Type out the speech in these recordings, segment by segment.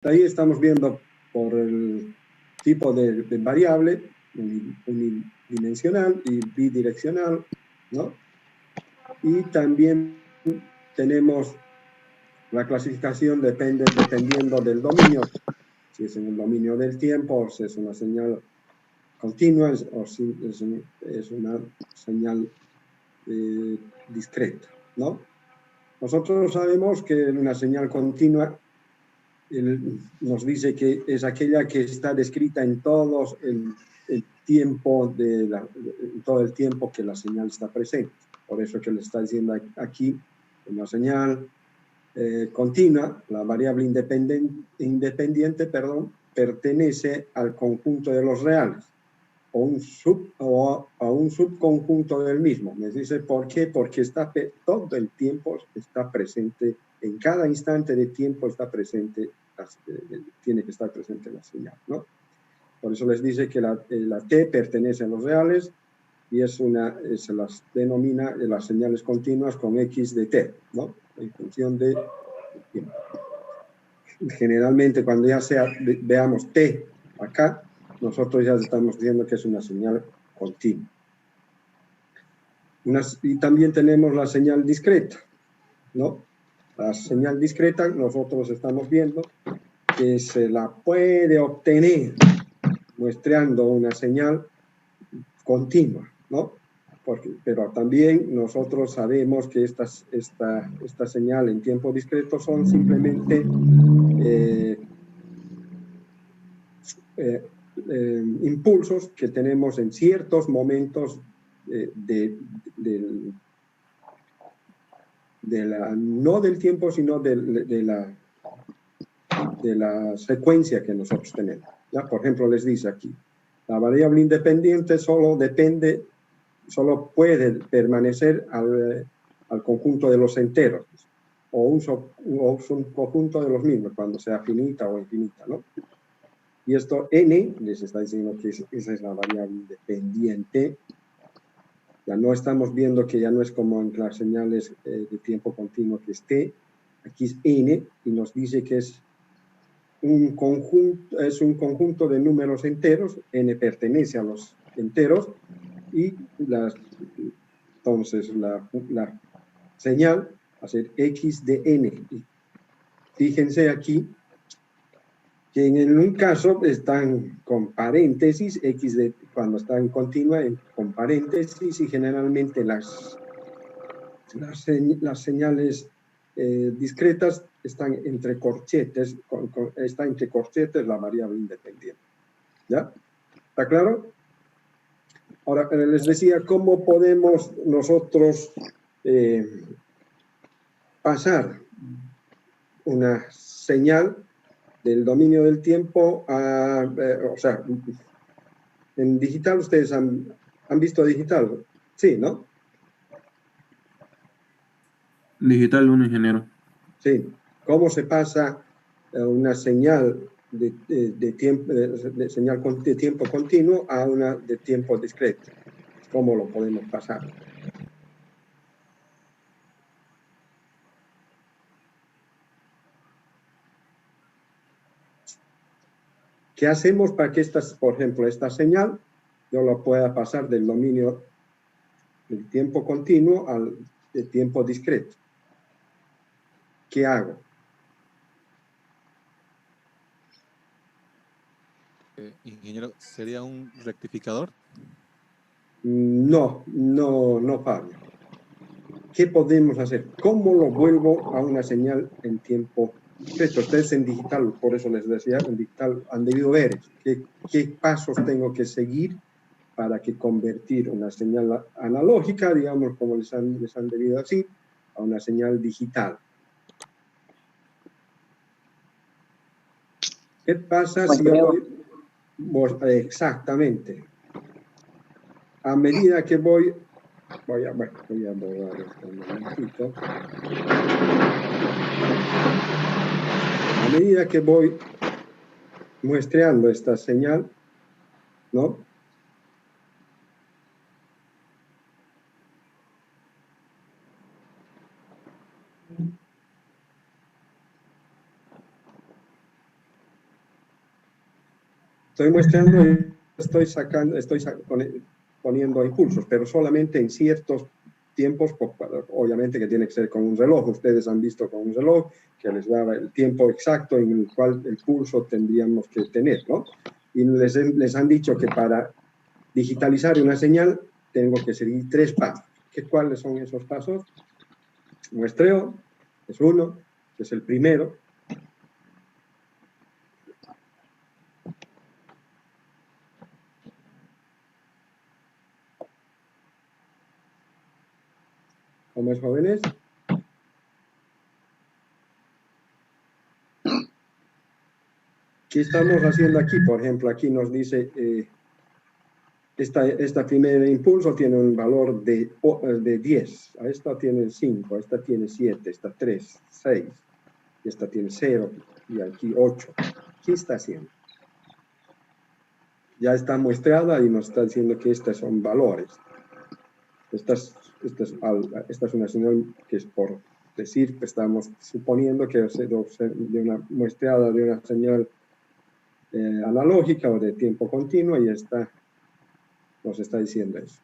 ahí estamos viendo por el tipo de variable unidimensional y bidireccional, ¿no? Y también tenemos la clasificación dependiendo del dominio, si es en el dominio del tiempo, o si es una señal continua, o si es una señal discreta, ¿no? Nosotros sabemos que una señal continua nos dice que es aquella que está descrita en todo el tiempo todo el tiempo que la señal está presente. Por eso que le está diciendo aquí una señal continua, la variable independiente, pertenece al conjunto de los reales o a un subconjunto del mismo. Me dice, ¿por qué? Porque todo el tiempo está presente, en cada instante de tiempo está presente, tiene que estar presente la señal, ¿no? Por eso les dice que la T pertenece a los reales y se las denomina las señales continuas con X de T, ¿no? En función de tiempo. Generalmente cuando ya veamos T acá, nosotros ya estamos diciendo que es una señal continua. Y también tenemos la señal discreta, ¿no? La señal discreta nosotros estamos viendo que se la puede obtener muestreando una señal continua, ¿no? Pero también nosotros sabemos que esta señal en tiempo discreto son simplemente impulsos que tenemos en ciertos momentos no del tiempo, sino de la secuencia que nosotros tenemos, ¿ya? Por ejemplo, les dice aquí, la variable independiente solo puede permanecer al conjunto de los enteros, o un conjunto de los mismos, cuando sea finita o infinita, ¿no? Y esto n, les está diciendo que esa es la variable independiente. Ya no estamos viendo que ya no es como en las señales de tiempo continuo que es t, aquí es n, y nos dice que es un conjunto de números enteros, n pertenece a los enteros, y entonces la señal va a ser x de n. Y fíjense aquí que en un caso están con paréntesis, cuando están continua con paréntesis, y generalmente las señales discretas están entre corchetes, está entre corchetes la variable independiente. ¿Ya? ¿Está claro? Ahora, les decía, ¿cómo podemos nosotros pasar una señal del dominio del tiempo o sea, en digital? ¿Ustedes han visto digital? Sí, ¿no? Digital 1, ingeniero. Sí. ¿Cómo se pasa una señal de tiempo continuo a una de tiempo discreto? ¿Cómo lo podemos pasar? ¿Qué hacemos para que por ejemplo, esta señal yo la pueda pasar del dominio del tiempo continuo al de tiempo discreto? ¿Qué hago? Ingeniero, ¿sería un rectificador? No, Pablo. ¿Qué podemos hacer? ¿Cómo lo vuelvo a una señal en tiempo discreto? Ustedes en digital, por eso les decía, en digital han debido ver qué pasos tengo que seguir para que convertir una señal analógica, digamos, como les han debido decir, a una señal digital. ¿Qué pasa si yo exactamente? A medida que voy a borrar esto un momentito. A medida que voy muestreando esta señal, ¿no? Estoy muestrando y poniendo impulsos, pero solamente en ciertos tiempos, obviamente que tiene que ser con un reloj. Ustedes han visto con un reloj que les da el tiempo exacto en el cual el pulso tendríamos que tener, ¿no? Y les han dicho que para digitalizar una señal tengo que seguir 3 pasos. ¿Cuáles son esos pasos? Muestreo es uno, que es el primero. ¿Cómo es, jóvenes? ¿Qué estamos haciendo aquí? Por ejemplo, aquí nos dice, esta primer impulso tiene un valor de 10, a esta tiene 5, a esta tiene 7, esta 3, 6, y esta tiene 0, y aquí 8. ¿Qué está haciendo? Ya está muestrada y nos está diciendo que estos son valores. Esta es una señal que es por decir que estamos suponiendo que es de una muestreada de una señal analógica o de tiempo continuo, y nos está diciendo eso.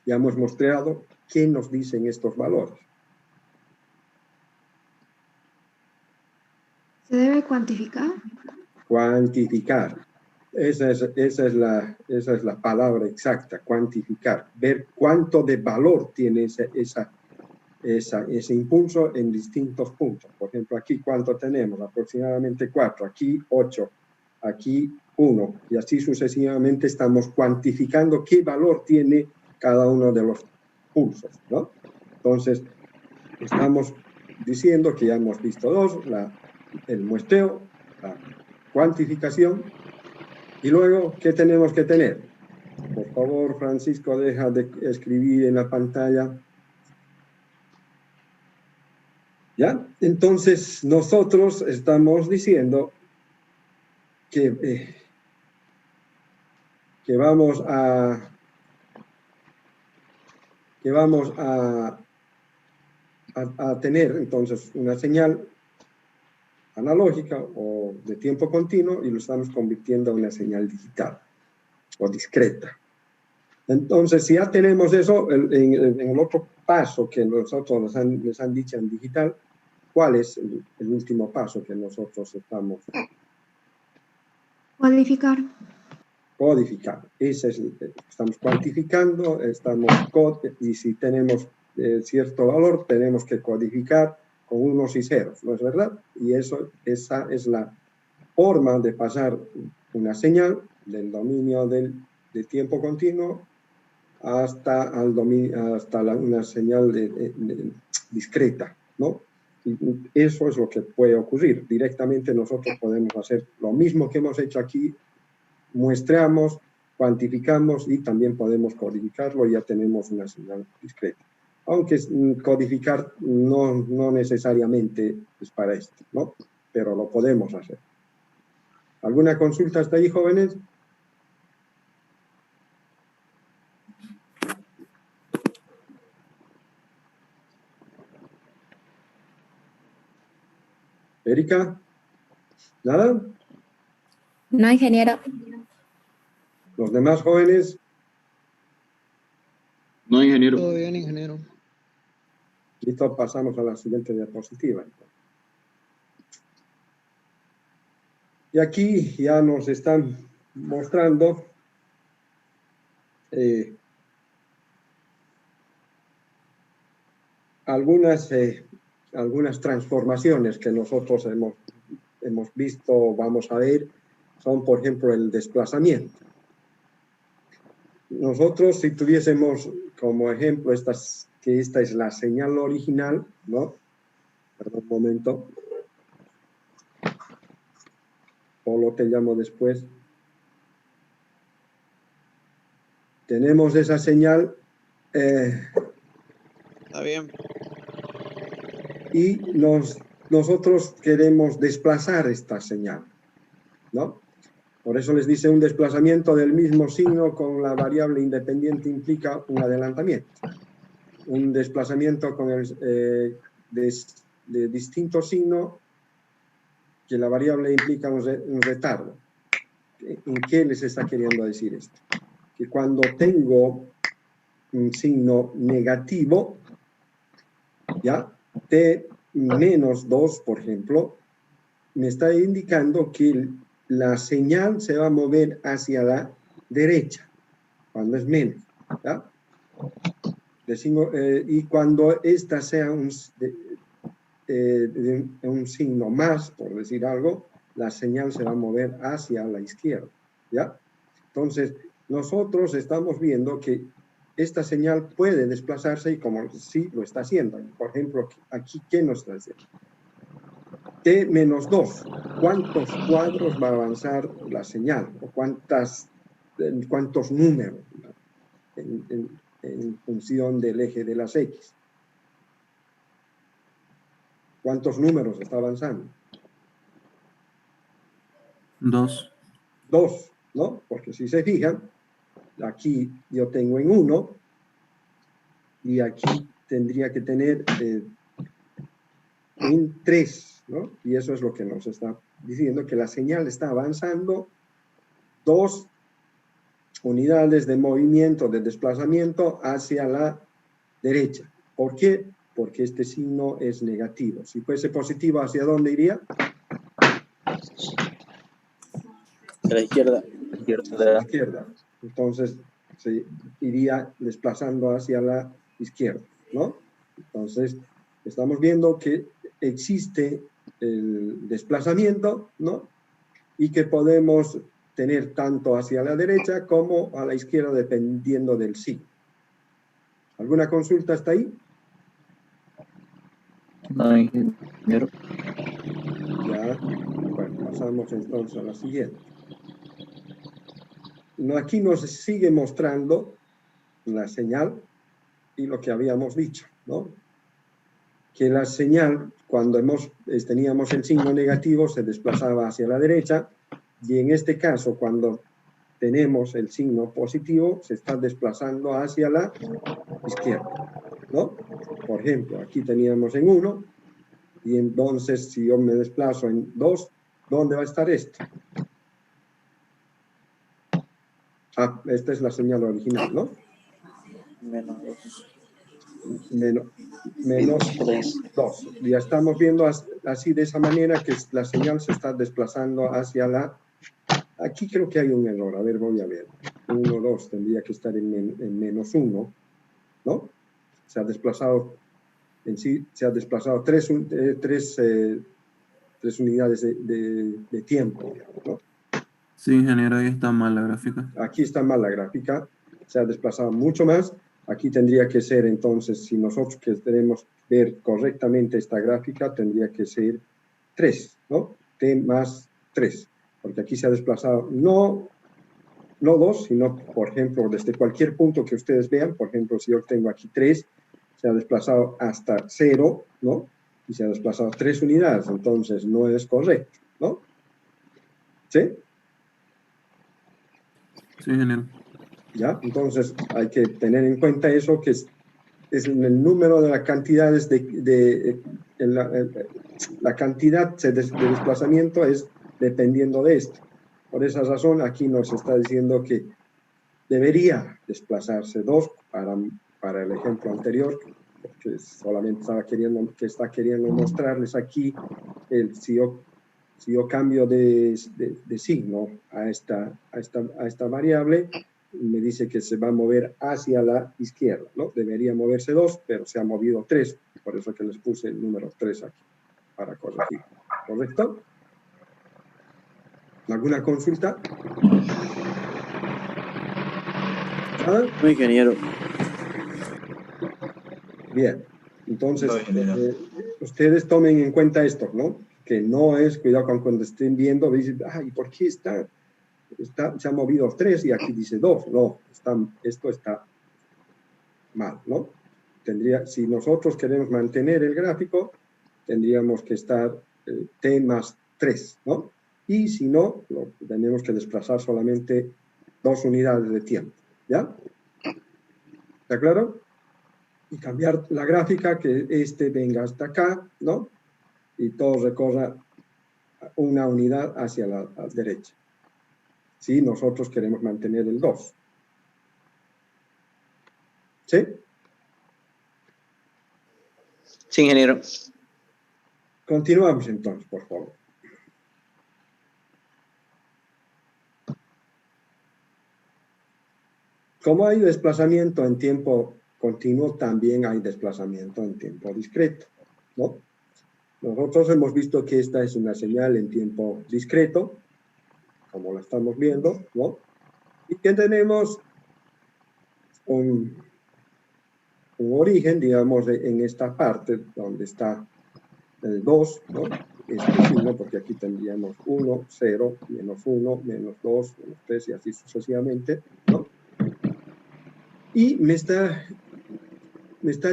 Ya hemos mostrado qué nos dicen estos valores. ¿Se debe cuantificar? Cuantificar. Esa es la palabra exacta, cuantificar. Ver cuánto de valor tiene ese impulso en distintos puntos. Por ejemplo, aquí cuánto tenemos, aproximadamente 4, aquí 8, aquí 1, y así sucesivamente estamos cuantificando qué valor tiene cada uno de los pulsos, ¿no? Entonces, estamos diciendo que ya hemos visto dos, el muestreo, la cuantificación, y luego, ¿qué tenemos que tener? Por favor, Francisco, deja de escribir en la pantalla. ¿Ya? Entonces, nosotros estamos diciendo que vamos a tener, entonces, una señal analógica o de tiempo continuo, y lo estamos convirtiendo en una señal digital o discreta. Entonces, si ya tenemos eso, en el otro paso que nosotros les han dicho en digital, ¿cuál es el último paso que nosotros estamos? Codificar. Codificar. Estamos cuantificando, y si tenemos cierto valor, tenemos que codificar con unos y ceros, ¿no es verdad? Y esa es la forma de pasar una señal del dominio de tiempo continuo hasta una señal discreta, ¿no? Y eso es lo que puede ocurrir. Directamente nosotros podemos hacer lo mismo que hemos hecho aquí, muestreamos, cuantificamos y también podemos codificarlo, y ya tenemos una señal discreta. Aunque codificar no necesariamente es para esto, ¿no? Pero lo podemos hacer. ¿Alguna consulta hasta ahí, jóvenes? ¿Erika? ¿Nada? No, ingeniero. ¿Los demás jóvenes? No, ingeniero. Todo bien, ingeniero. Listo, pasamos a la siguiente diapositiva. Y aquí ya nos están mostrando algunas transformaciones que nosotros hemos visto, vamos a ver. Son, por ejemplo, el desplazamiento. Nosotros, si tuviésemos como ejemplo que esta es la señal original, ¿no? Perdón un momento. Polo, te llamo después. Tenemos esa señal. Está bien. Y nosotros queremos desplazar esta señal, ¿no? Por eso les dice un desplazamiento del mismo signo con la variable independiente implica un adelantamiento. Un desplazamiento con de distinto signo que la variable implica un retardo. ¿En qué les está queriendo decir esto? Que cuando tengo un signo negativo, ¿ya? T menos 2, por ejemplo, me está indicando que la señal se va a mover hacia la derecha, cuando es menos, ¿ya? Y cuando esta sea un signo más, por decir algo, la señal se va a mover hacia la izquierda, ¿ya? Entonces, nosotros estamos viendo que esta señal puede desplazarse y como sí lo está haciendo. Por ejemplo, aquí, ¿qué nos está haciendo? T menos 2. ¿Cuántos cuadros va a avanzar la señal? ¿O cuántos números en función del eje de las X? ¿Cuántos números está avanzando? 2. 2, ¿no? Porque si se fijan, aquí yo tengo en 1 y aquí tendría que tener en 3, ¿no? Y eso es lo que nos está diciendo, que la señal está avanzando 2 unidades de movimiento, de desplazamiento hacia la derecha. ¿Por qué? Porque este signo es negativo. Si fuese positivo, ¿hacia dónde iría? A la izquierda. A la izquierda. Entonces, se iría desplazando hacia la izquierda, ¿no? Entonces, estamos viendo que existe el desplazamiento, ¿no? Y que podemos tener tanto hacia la derecha como a la izquierda, dependiendo del signo. ¿Alguna consulta hasta ahí? No, ingeniero. Ya, bueno, pasamos entonces a la siguiente. Aquí nos sigue mostrando la señal y lo que habíamos dicho, ¿no? Que la señal, cuando teníamos el signo negativo, se desplazaba hacia la derecha, y en este caso, cuando tenemos el signo positivo, se está desplazando hacia la izquierda, ¿no? Por ejemplo, aquí teníamos en 1, y entonces si yo me desplazo en 2, ¿dónde va a estar esto? Ah, esta es la señal original, ¿no? Menos 2. Menos 2. Ya estamos viendo así de esa manera que la señal se está desplazando hacia la... Aquí creo que hay un error. A ver, voy a ver. 1, 2, tendría que estar en menos 1, ¿no? Se ha desplazado, en sí, se ha desplazado 3 unidades de tiempo, ¿no? Sí, ingeniero, ahí está mal la gráfica. Aquí está mal la gráfica, se ha desplazado mucho más. Aquí tendría que ser, entonces, si nosotros queremos ver correctamente esta gráfica, tendría que ser 3, ¿no? T más 3, porque aquí se ha desplazado no 2, sino, por ejemplo, desde cualquier punto que ustedes vean. Por ejemplo, si yo tengo aquí 3, se ha desplazado hasta 0, ¿no? Y se ha desplazado 3 unidades, entonces no es correcto, ¿no? ¿Sí? Sí, ingeniero. ¿Ya? Entonces hay que tener en cuenta eso, que es el número de las cantidades la cantidad de desplazamiento es dependiendo de esto. Por esa razón aquí nos está diciendo que debería desplazarse 2 para el ejemplo anterior, porque solamente está queriendo mostrarles aquí si yo cambio de signo a esta variable, me dice que se va a mover hacia la izquierda, ¿no? Debería moverse 2, pero se ha movido 3, por eso que les puse el número 3 aquí, para corregir. ¿Correcto? ¿Alguna consulta? ¿Nada? No, ingeniero. Bien, entonces ustedes tomen en cuenta esto, ¿no? Que no es, cuidado cuando estén viendo, dicen, ¿y por qué se ha movido 3 y aquí dice 2? No, esto está mal, ¿no? Si nosotros queremos mantener el gráfico, tendríamos que estar T más 3, ¿no? Y si no, tenemos que desplazar solamente 2 unidades de tiempo, ¿ya? ¿Está claro? Y cambiar la gráfica, que venga hasta acá, ¿no? Y todo recorra una unidad hacia la derecha. si nosotros queremos mantener el 2. ¿Sí? Sí, ingeniero. Continuamos entonces, por favor. Como hay desplazamiento en tiempo continuo, también hay desplazamiento en tiempo discreto, ¿no? Nosotros hemos visto que esta es una señal en tiempo discreto, como la estamos viendo, ¿no? Y que tenemos un origen, digamos, en esta parte donde está el 2, ¿no? Este signo, porque aquí tendríamos 1, 0, menos 1, menos 2, menos 3 y así sucesivamente, ¿no? Y me está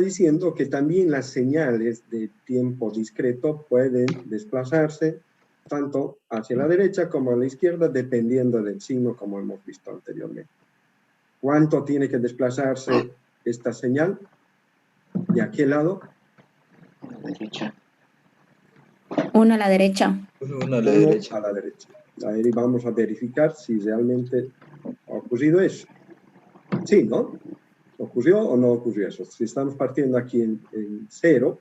diciendo que también las señales de tiempo discreto pueden desplazarse tanto hacia la derecha como a la izquierda, dependiendo del signo, como hemos visto anteriormente. ¿Cuánto tiene que desplazarse esta señal? ¿De a qué lado? Derecha. 1 a la derecha. Uno a la Uno derecha. a la derecha. Ahí vamos a verificar si realmente ha ocurrido eso. Sí, ¿no? ¿Ocurrió o no ocurrió eso? Si estamos partiendo aquí en 0,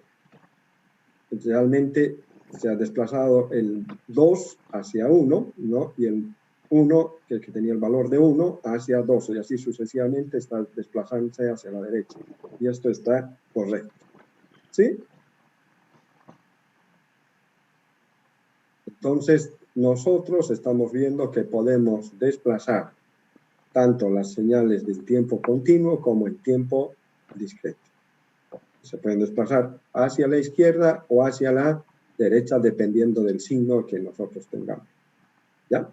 realmente se ha desplazado el 2 hacia 1, ¿no? Y el 1, que tenía el valor de 1, hacia 2, y así sucesivamente está desplazándose hacia la derecha. Y esto está correcto. ¿Sí? Entonces, nosotros estamos viendo que podemos desplazar tanto las señales del tiempo continuo como el tiempo discreto. Se pueden desplazar hacia la izquierda o hacia la derecha, dependiendo del signo que nosotros tengamos. ¿Ya?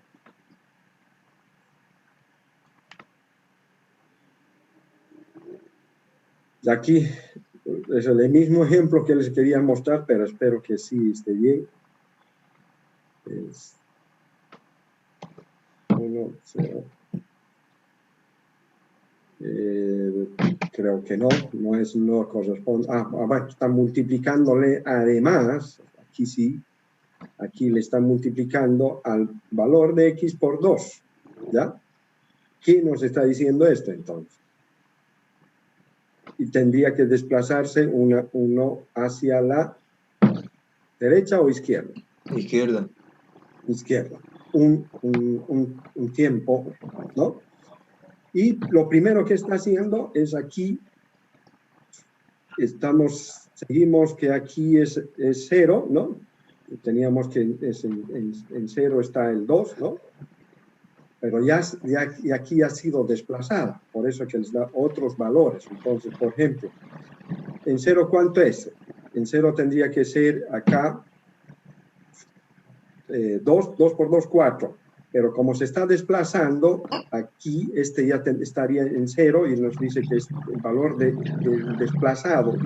Y aquí es el mismo ejemplo que les quería mostrar, pero espero que sí esté bien. Es 1, 0. Creo que no corresponde. Bueno, está multiplicándole además, aquí sí, aquí le está multiplicando al valor de x por 2, ¿ya? ¿Qué nos está diciendo esto entonces? Y tendría que desplazarse uno hacia la derecha o izquierda. Izquierda. Izquierda. Un tiempo, ¿no? Y lo primero que está haciendo es aquí, seguimos que aquí es 0, ¿no? Teníamos que en 0 está el 2, ¿no? Pero ya aquí ha sido desplazada, por eso que les da otros valores. Entonces, por ejemplo, en 0, ¿cuánto es? En 0 tendría que ser acá 2 por 2, 4. Pero como se está desplazando, aquí ya estaría en 0 y nos dice que es el valor de desplazado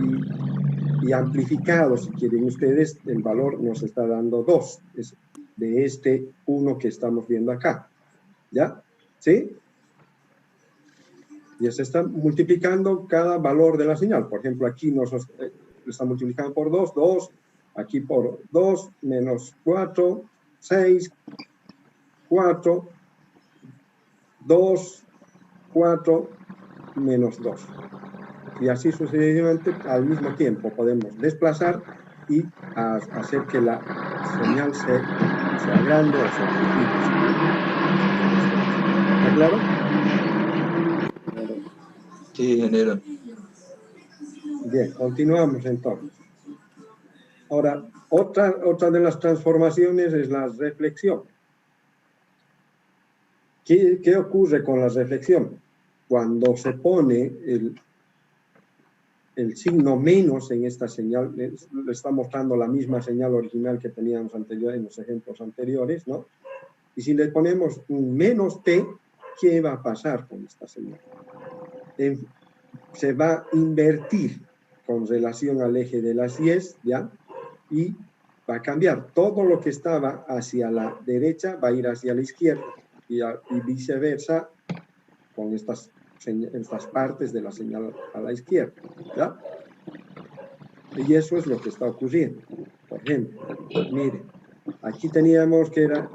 y amplificado, si quieren ustedes, el valor nos está dando 2. Es de este 1 que estamos viendo acá. ¿Ya? ¿Sí? Y se está multiplicando cada valor de la señal. Por ejemplo, aquí nos está multiplicando por 2, 2. Aquí por 2, menos 4, 6, 4, 2, 4, menos 2. Y así sucesivamente, al mismo tiempo, podemos desplazar y hacer que la señal sea grande o se amplifique. ¿Está claro? Sí, ingeniero. Bien, continuamos entonces. Ahora, otra de las transformaciones es la reflexión. ¿Qué ocurre con la reflexión? Cuando se pone el signo menos en esta señal, le está mostrando la misma señal original que teníamos en los ejemplos anteriores, ¿no? Y si le ponemos un menos t, ¿qué va a pasar con esta señal? Se va a invertir con relación al eje de las Y, ¿ya? Y va a cambiar. Todo lo que estaba hacia la derecha va a ir hacia la izquierda y viceversa con estas partes de la señal a la izquierda, ¿ya? Y eso es lo que está ocurriendo. Por ejemplo, miren, Aquí teníamos que era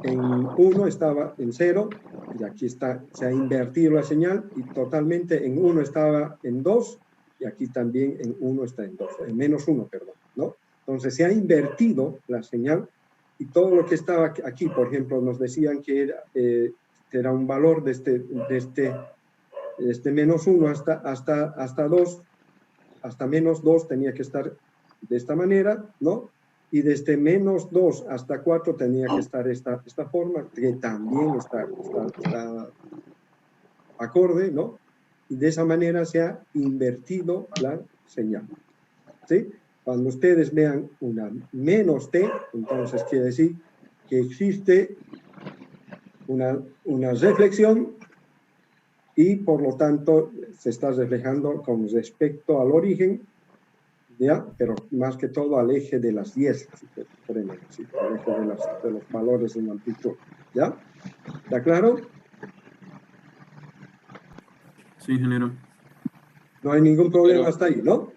en 1 estaba en 0, y aquí está, se ha invertido la señal, y totalmente en 1 estaba en 2, y aquí también en 1 está en 2, en menos 1, perdón, ¿no? Entonces se ha invertido la señal, y todo lo que estaba aquí, por ejemplo, nos decían que era un valor de este menos 1 hasta 2, hasta menos 2 tenía que estar de esta manera, ¿no? Y desde menos 2 hasta 4 tenía que estar esta forma, que también está acorde, ¿no? Y de esa manera se ha invertido la señal, ¿sí? Cuando ustedes vean una menos t, entonces quiere decir que existe una reflexión y por lo tanto se está reflejando con respecto al origen, ¿ya? Pero más que todo al eje de las 10, al eje de los valores en amplitud, ¿ya? ¿Está claro? Sí, ingeniero. No hay ningún problema hasta ahí, ¿no?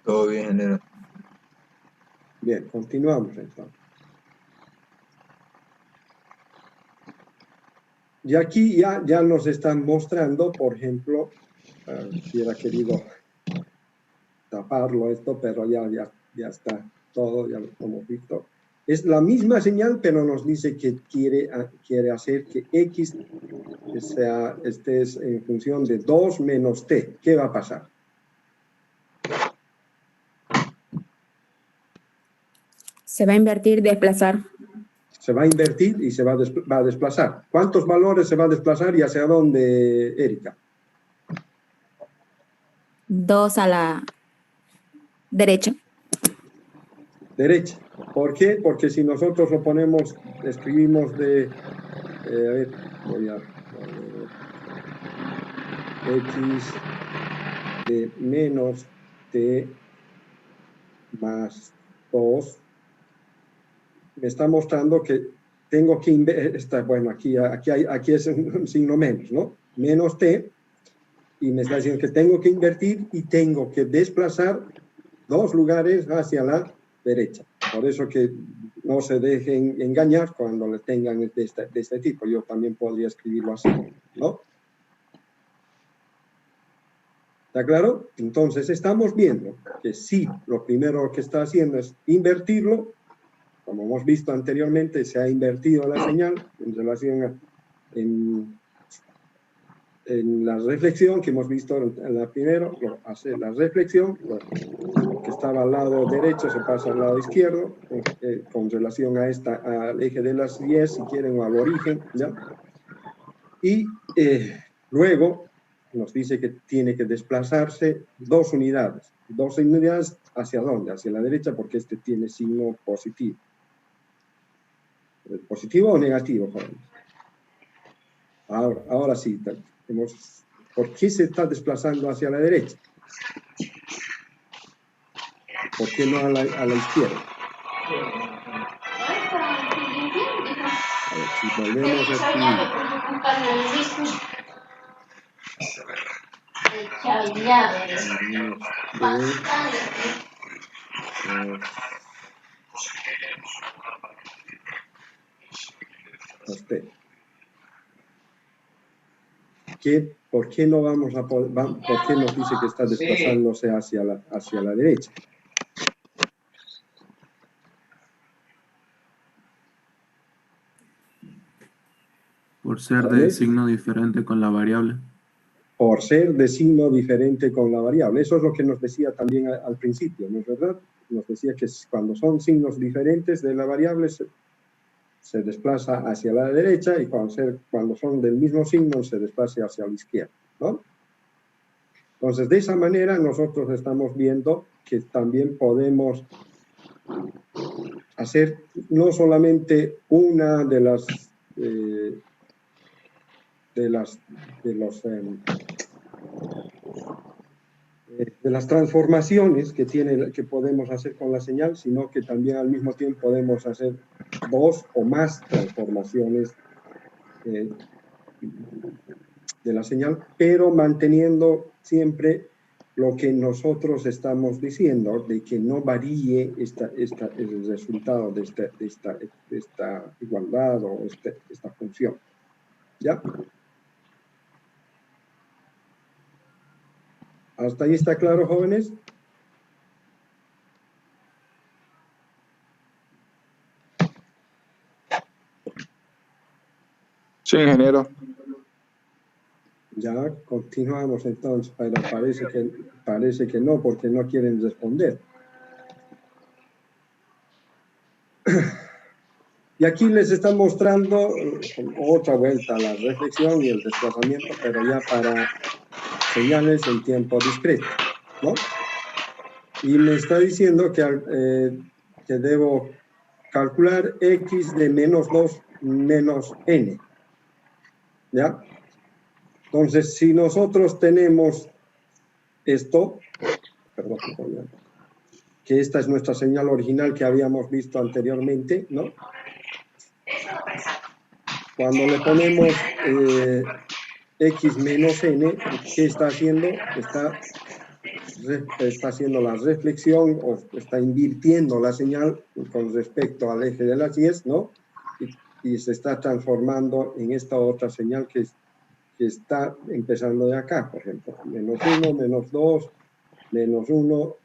Todo bien, ingeniero. Bien, continuamos entonces. Y aquí ya nos están mostrando, por ejemplo, si era querido taparlo esto, pero ya está todo, ya lo hemos visto. Es la misma señal, pero nos dice que quiere hacer que X esté en función de 2 menos T. ¿Qué va a pasar? Se va a invertir, desplazar. Se va a invertir y se va a desplazar. ¿Cuántos valores se va a desplazar y hacia dónde, Erika? 2 a la derecha. Derecha. ¿Por qué? Porque si nosotros lo ponemos, escribimos a ver, voy a X de menos T más 2, me está mostrando que tengo que bueno, aquí es un signo menos, ¿no? Menos T, y me está diciendo que tengo que invertir y tengo que desplazar 2 lugares hacia la derecha. Por eso que no se dejen engañar cuando le tengan de este tipo. Yo también podría escribirlo así, ¿no? ¿Está claro? Entonces estamos viendo que sí, lo primero que está haciendo es invertirlo. Como hemos visto anteriormente, se ha invertido la señal en relación en la reflexión que hemos visto en la primero, hace la reflexión, lo que estaba al lado derecho se pasa al lado izquierdo, con relación al eje de las 10, si quieren, o al origen, ¿ya? Y luego nos dice que tiene que desplazarse 2 unidades. 2 unidades, ¿hacia dónde? Hacia la derecha, porque este tiene signo positivo. ¿Positivo o negativo, jóvenes? Ahora sí, ¿por qué se está desplazando hacia la derecha? ¿Por qué no a la izquierda? A ver, si volvemos a ¿Por qué no vamos a poder, por qué nos dice que está desplazándose hacia la derecha? Por ser de signo diferente con la variable. Por ser de signo diferente con la variable. Eso es lo que nos decía también al principio, ¿no es verdad? Nos decía que cuando son signos diferentes de la variable se desplaza hacia la derecha, y cuando son del mismo signo se desplaza hacia la izquierda, ¿no? Entonces, de esa manera nosotros estamos viendo que también podemos hacer no solamente una de las transformaciones que podemos hacer con la señal, sino que también al mismo tiempo podemos hacer 2 o más transformaciones de la señal, pero manteniendo siempre lo que nosotros estamos diciendo de que no varíe el resultado de esta igualdad o esta función. ¿Ya? ¿Hasta ahí está claro, jóvenes? Sí, ingeniero. Ya, continuamos entonces, pero parece que no, porque no quieren responder. Y aquí les están mostrando otra vuelta la reflexión y el desplazamiento, pero ya para señales en tiempo discreto, ¿no? Y me está diciendo que debo calcular x de menos 2 menos n, ¿ya? Entonces, si nosotros tenemos esto, perdón, que esta es nuestra señal original que habíamos visto anteriormente, ¿no? Cuando le ponemos x menos n, ¿qué está haciendo? Está haciendo la reflexión o está invirtiendo la señal con respecto al eje de las 10, ¿no? Y se está transformando en esta otra señal que está empezando de acá, por ejemplo, menos 1, menos 2, menos 1,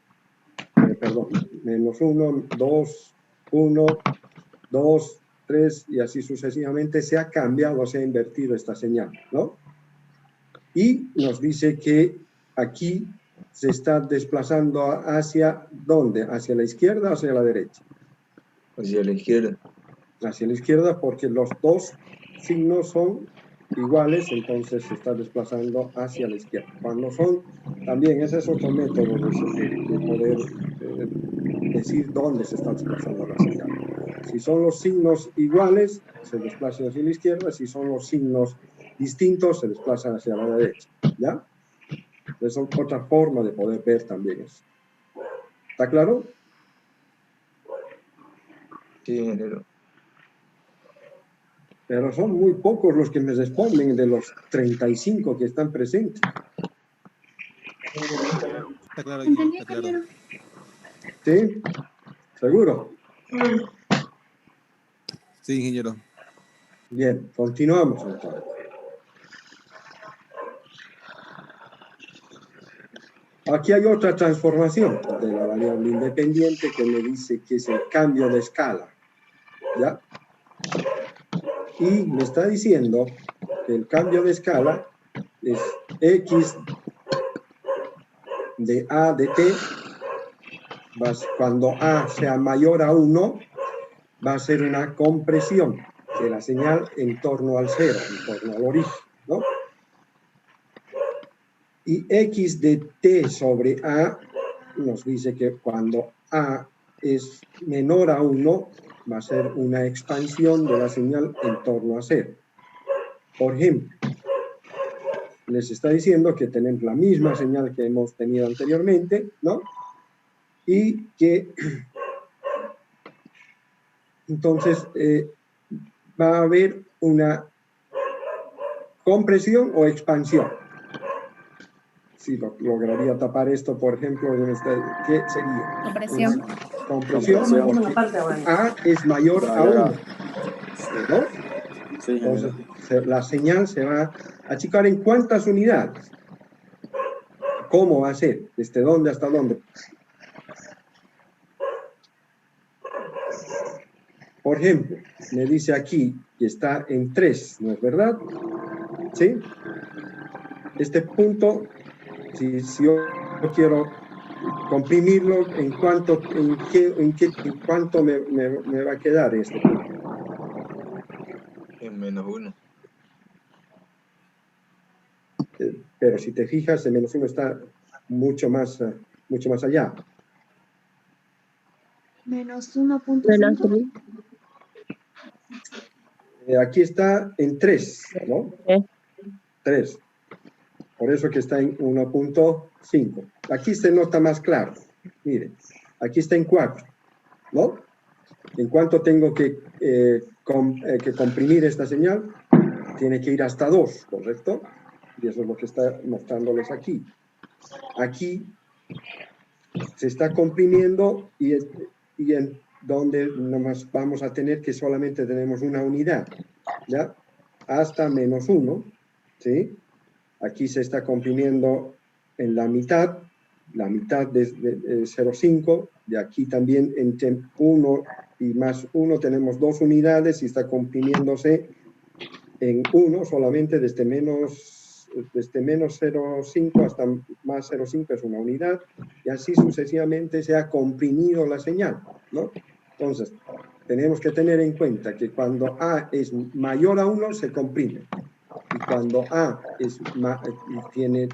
perdón, menos 1, 2, 1, 2, 3, y así sucesivamente. Se ha cambiado, se ha invertido esta señal, ¿no? Y nos dice que aquí se está desplazando hacia ¿dónde? ¿Hacia la izquierda o hacia la derecha? Hacia la izquierda. Hacia la izquierda, porque los dos signos son iguales, entonces se está desplazando hacia la izquierda. Cuando son, también ese es otro método de poder decir dónde se está desplazando la señal. Si son los signos iguales, se desplazan hacia la izquierda. Si son los signos distintos, se desplazan hacia la derecha. ¿Ya? Es otra forma de poder ver también eso. ¿Está claro? Sí, ingeniero. Pero son muy pocos los que me responden de los 35 que están presentes. Está claro, ingeniero, está claro. ¿Sí? ¿Seguro? Sí, ingeniero. Bien, continuamos entonces. Aquí hay otra transformación de la variable independiente que me dice que es el cambio de escala. ¿Ya? Y me está diciendo que el cambio de escala es x de a de t, cuando a sea mayor a 1, va a ser una compresión de la señal en torno al cero, en torno al origen, ¿no? Y x de t sobre a nos dice que cuando a es menor a 1, va a ser una expansión de la señal en torno a 0. Por ejemplo, les está diciendo que tenemos la misma señal que hemos tenido anteriormente, ¿no? Y que entonces va a haber una compresión o expansión. Si lograría tapar esto, por ejemplo, ¿qué sería? Compresión. Compresión, porque A es mayor a 1, ¿no? Sí, ingeniero. Entonces, la señal se va a achicar en ¿cuántas unidades? ¿Cómo va a ser? ¿Desde dónde hasta dónde? Por ejemplo, me dice aquí que está en 3, ¿no es verdad? ¿Sí? Este punto, si yo quiero comprimirlo, ¿en cuánto me va a quedar este punto? En menos 1. Pero si te fijas, el menos 1 está mucho más allá. Menos 1.5. Aquí está en 3, ¿no? 3. Por eso que está en 1.5. Aquí se nota más claro. Miren, aquí está en 4, ¿no? ¿En cuánto tengo que comprimir esta señal? Tiene que ir hasta 2, ¿correcto? Y eso es lo que está mostrándoles aquí. aquí se está comprimiendo y en donde nomás vamos a tener que solamente tenemos una unidad, ¿ya? Hasta -1, ¿sí? Aquí se está comprimiendo en la mitad de 0,5, y aquí también en temp 1 y +1 tenemos 2 unidades y está comprimiéndose en 1 solamente desde menos 0,5 hasta más 0,5 es una unidad, y así sucesivamente se ha comprimido la señal, ¿no? Entonces, tenemos que tener en cuenta que cuando A es mayor a 1 se comprime, y cuando A tiene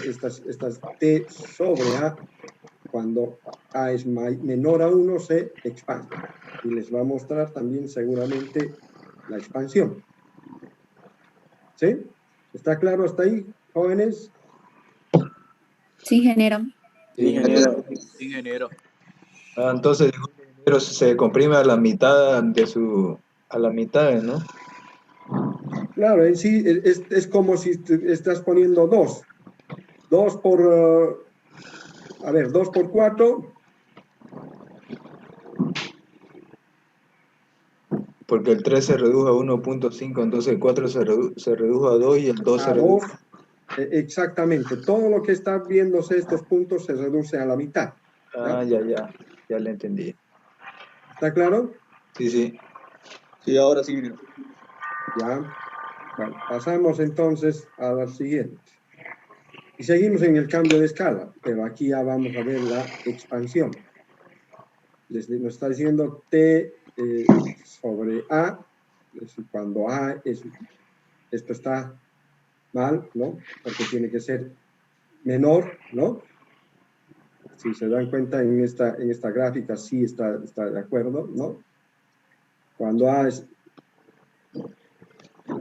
estas T sobre A, cuando A es menor a 1 se expande, y les va a mostrar también seguramente la expansión. ¿Sí? ¿Está claro hasta ahí, jóvenes? Sí, ingeniero. Sí, ingeniero. Sí, ingeniero. Entonces, el ingeniero se comprime a la mitad a la mitad, ¿no? Claro, en sí es como si estás poniendo 2. 2 por, 2 por 4. Porque el 3 se redujo a 1.5, entonces el 4 se redujo a 2 y el 2 se A redujo. 2. Exactamente. Todo lo que está viéndose estos puntos se reduce a la mitad. Ah, ya le entendí. ¿Está claro? Sí. Sí, ahora sí, ingeniero. Ya. Bueno, pasamos entonces a la siguiente. Y seguimos en el cambio de escala, pero aquí ya vamos a ver la expansión. Nos está diciendo T sobre A, es decir, cuando A esto está mal, ¿no? Porque tiene que ser menor, ¿no? Si se dan cuenta en esta gráfica, sí está de acuerdo, ¿no? Cuando A es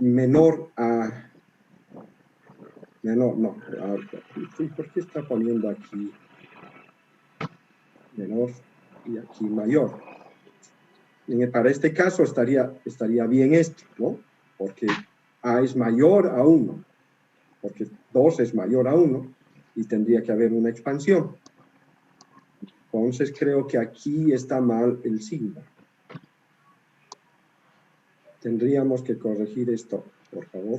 menor a... Menor, no. ¿Por qué está poniendo aquí menor y aquí mayor? Para este caso estaría bien esto, ¿no? Porque A es mayor a 1, porque 2 es mayor a 1 y tendría que haber una expansión. Entonces creo que aquí está mal el signo. Tendríamos que corregir esto, por favor.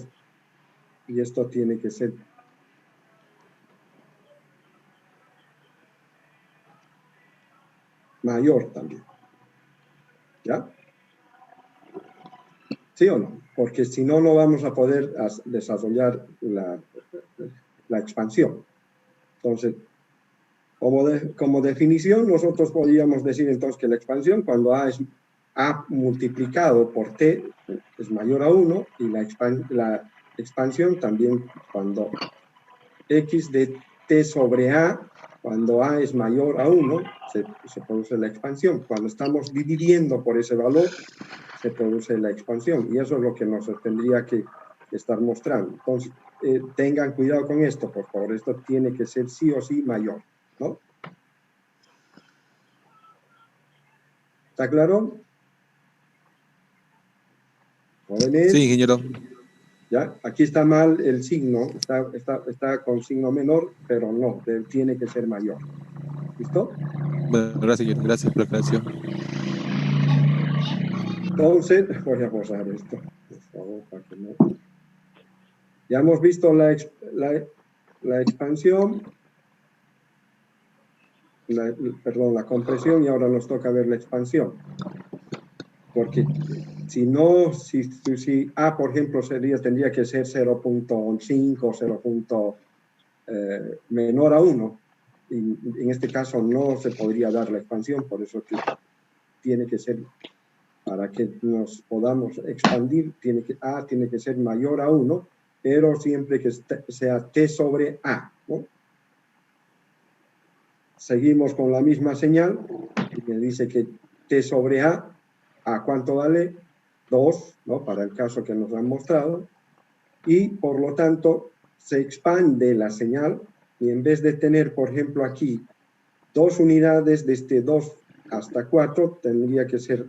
Y esto tiene que ser mayor también. ¿Ya? ¿Sí o no? Porque si no, no vamos a poder desarrollar la expansión. Entonces, como definición, nosotros podríamos decir entonces que la expansión, cuando A es A multiplicado por T, es mayor a 1, y la expansión también cuando X de T sobre A, cuando A es mayor a 1, se produce la expansión. Cuando estamos dividiendo por ese valor, se produce la expansión, y eso es lo que nos tendría que estar mostrando. Entonces, tengan cuidado con esto, por favor. Esto tiene que ser sí o sí mayor, ¿no? ¿Está claro? ¿Jóvenes? Sí, ingeniero. ¿Ya? Aquí está mal el signo, está con signo menor, pero no, tiene que ser mayor. ¿Listo? Bueno, gracias, ingeniero. Gracias por la aclaración. Entonces, voy a borrar esto, por favor, para que no... Ya hemos visto la expansión, la compresión, y ahora nos toca ver la expansión. Porque si A, por ejemplo, tendría que ser 0.5, menor a 1, y en este caso no se podría dar la expansión, por eso que tiene que ser, para que nos podamos expandir, A tiene que ser mayor a 1, pero siempre que sea T sobre A, ¿no? Seguimos con la misma señal, que dice que T sobre A, ¿a cuánto vale? 2, ¿no? Para el caso que nos han mostrado, y por lo tanto se expande la señal, y en vez de tener, por ejemplo, aquí 2 unidades desde 2 hasta 4, tendría que ser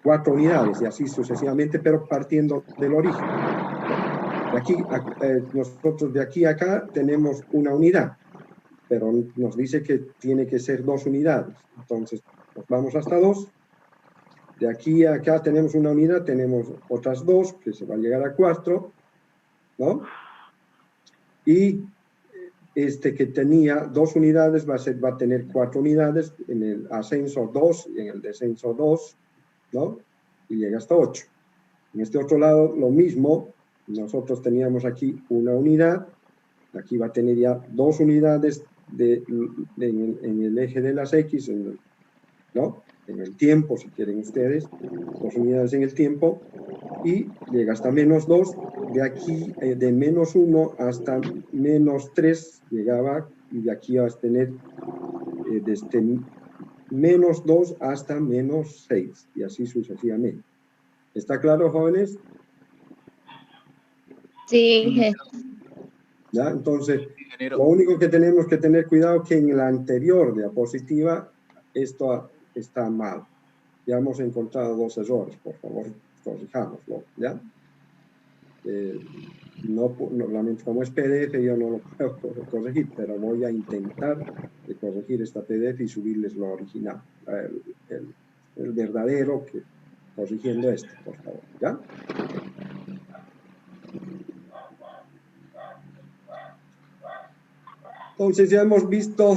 4 unidades, y así sucesivamente, pero partiendo del origen. nosotros de aquí a acá tenemos una unidad, pero nos dice que tiene que ser 2 unidades. Entonces, nos vamos hasta 2. De aquí a acá tenemos una unidad, tenemos otras 2, que se va a llegar a 4, ¿no? Y este que tenía 2 unidades va a tener 4 unidades en el ascenso 2 y en el descenso 2, ¿no? Y llega hasta 8. En este otro lado, lo mismo, nosotros teníamos aquí una unidad, aquí va a tener ya 2 unidades en el eje de las X, ¿no? En el tiempo, si quieren ustedes, 2 unidades en el tiempo, y llega hasta -2, de aquí, de -1 hasta -3 llegaba, y de aquí vas a tener desde -2 hasta -6, y así sucesivamente. ¿Está claro, jóvenes? Sí, ¿Ya? Entonces, Ingeniero. lo único que tenemos que tener cuidado es que en la anterior diapositiva esto está mal. Ya hemos encontrado 2 errores, por favor, corrijámoslo, ¿ya? Lamento, como es PDF, yo no lo puedo corregir, pero voy a intentar corregir esta PDF y subirles lo original, el verdadero, corrigiendo esto, por favor, ¿ya? Entonces ya hemos visto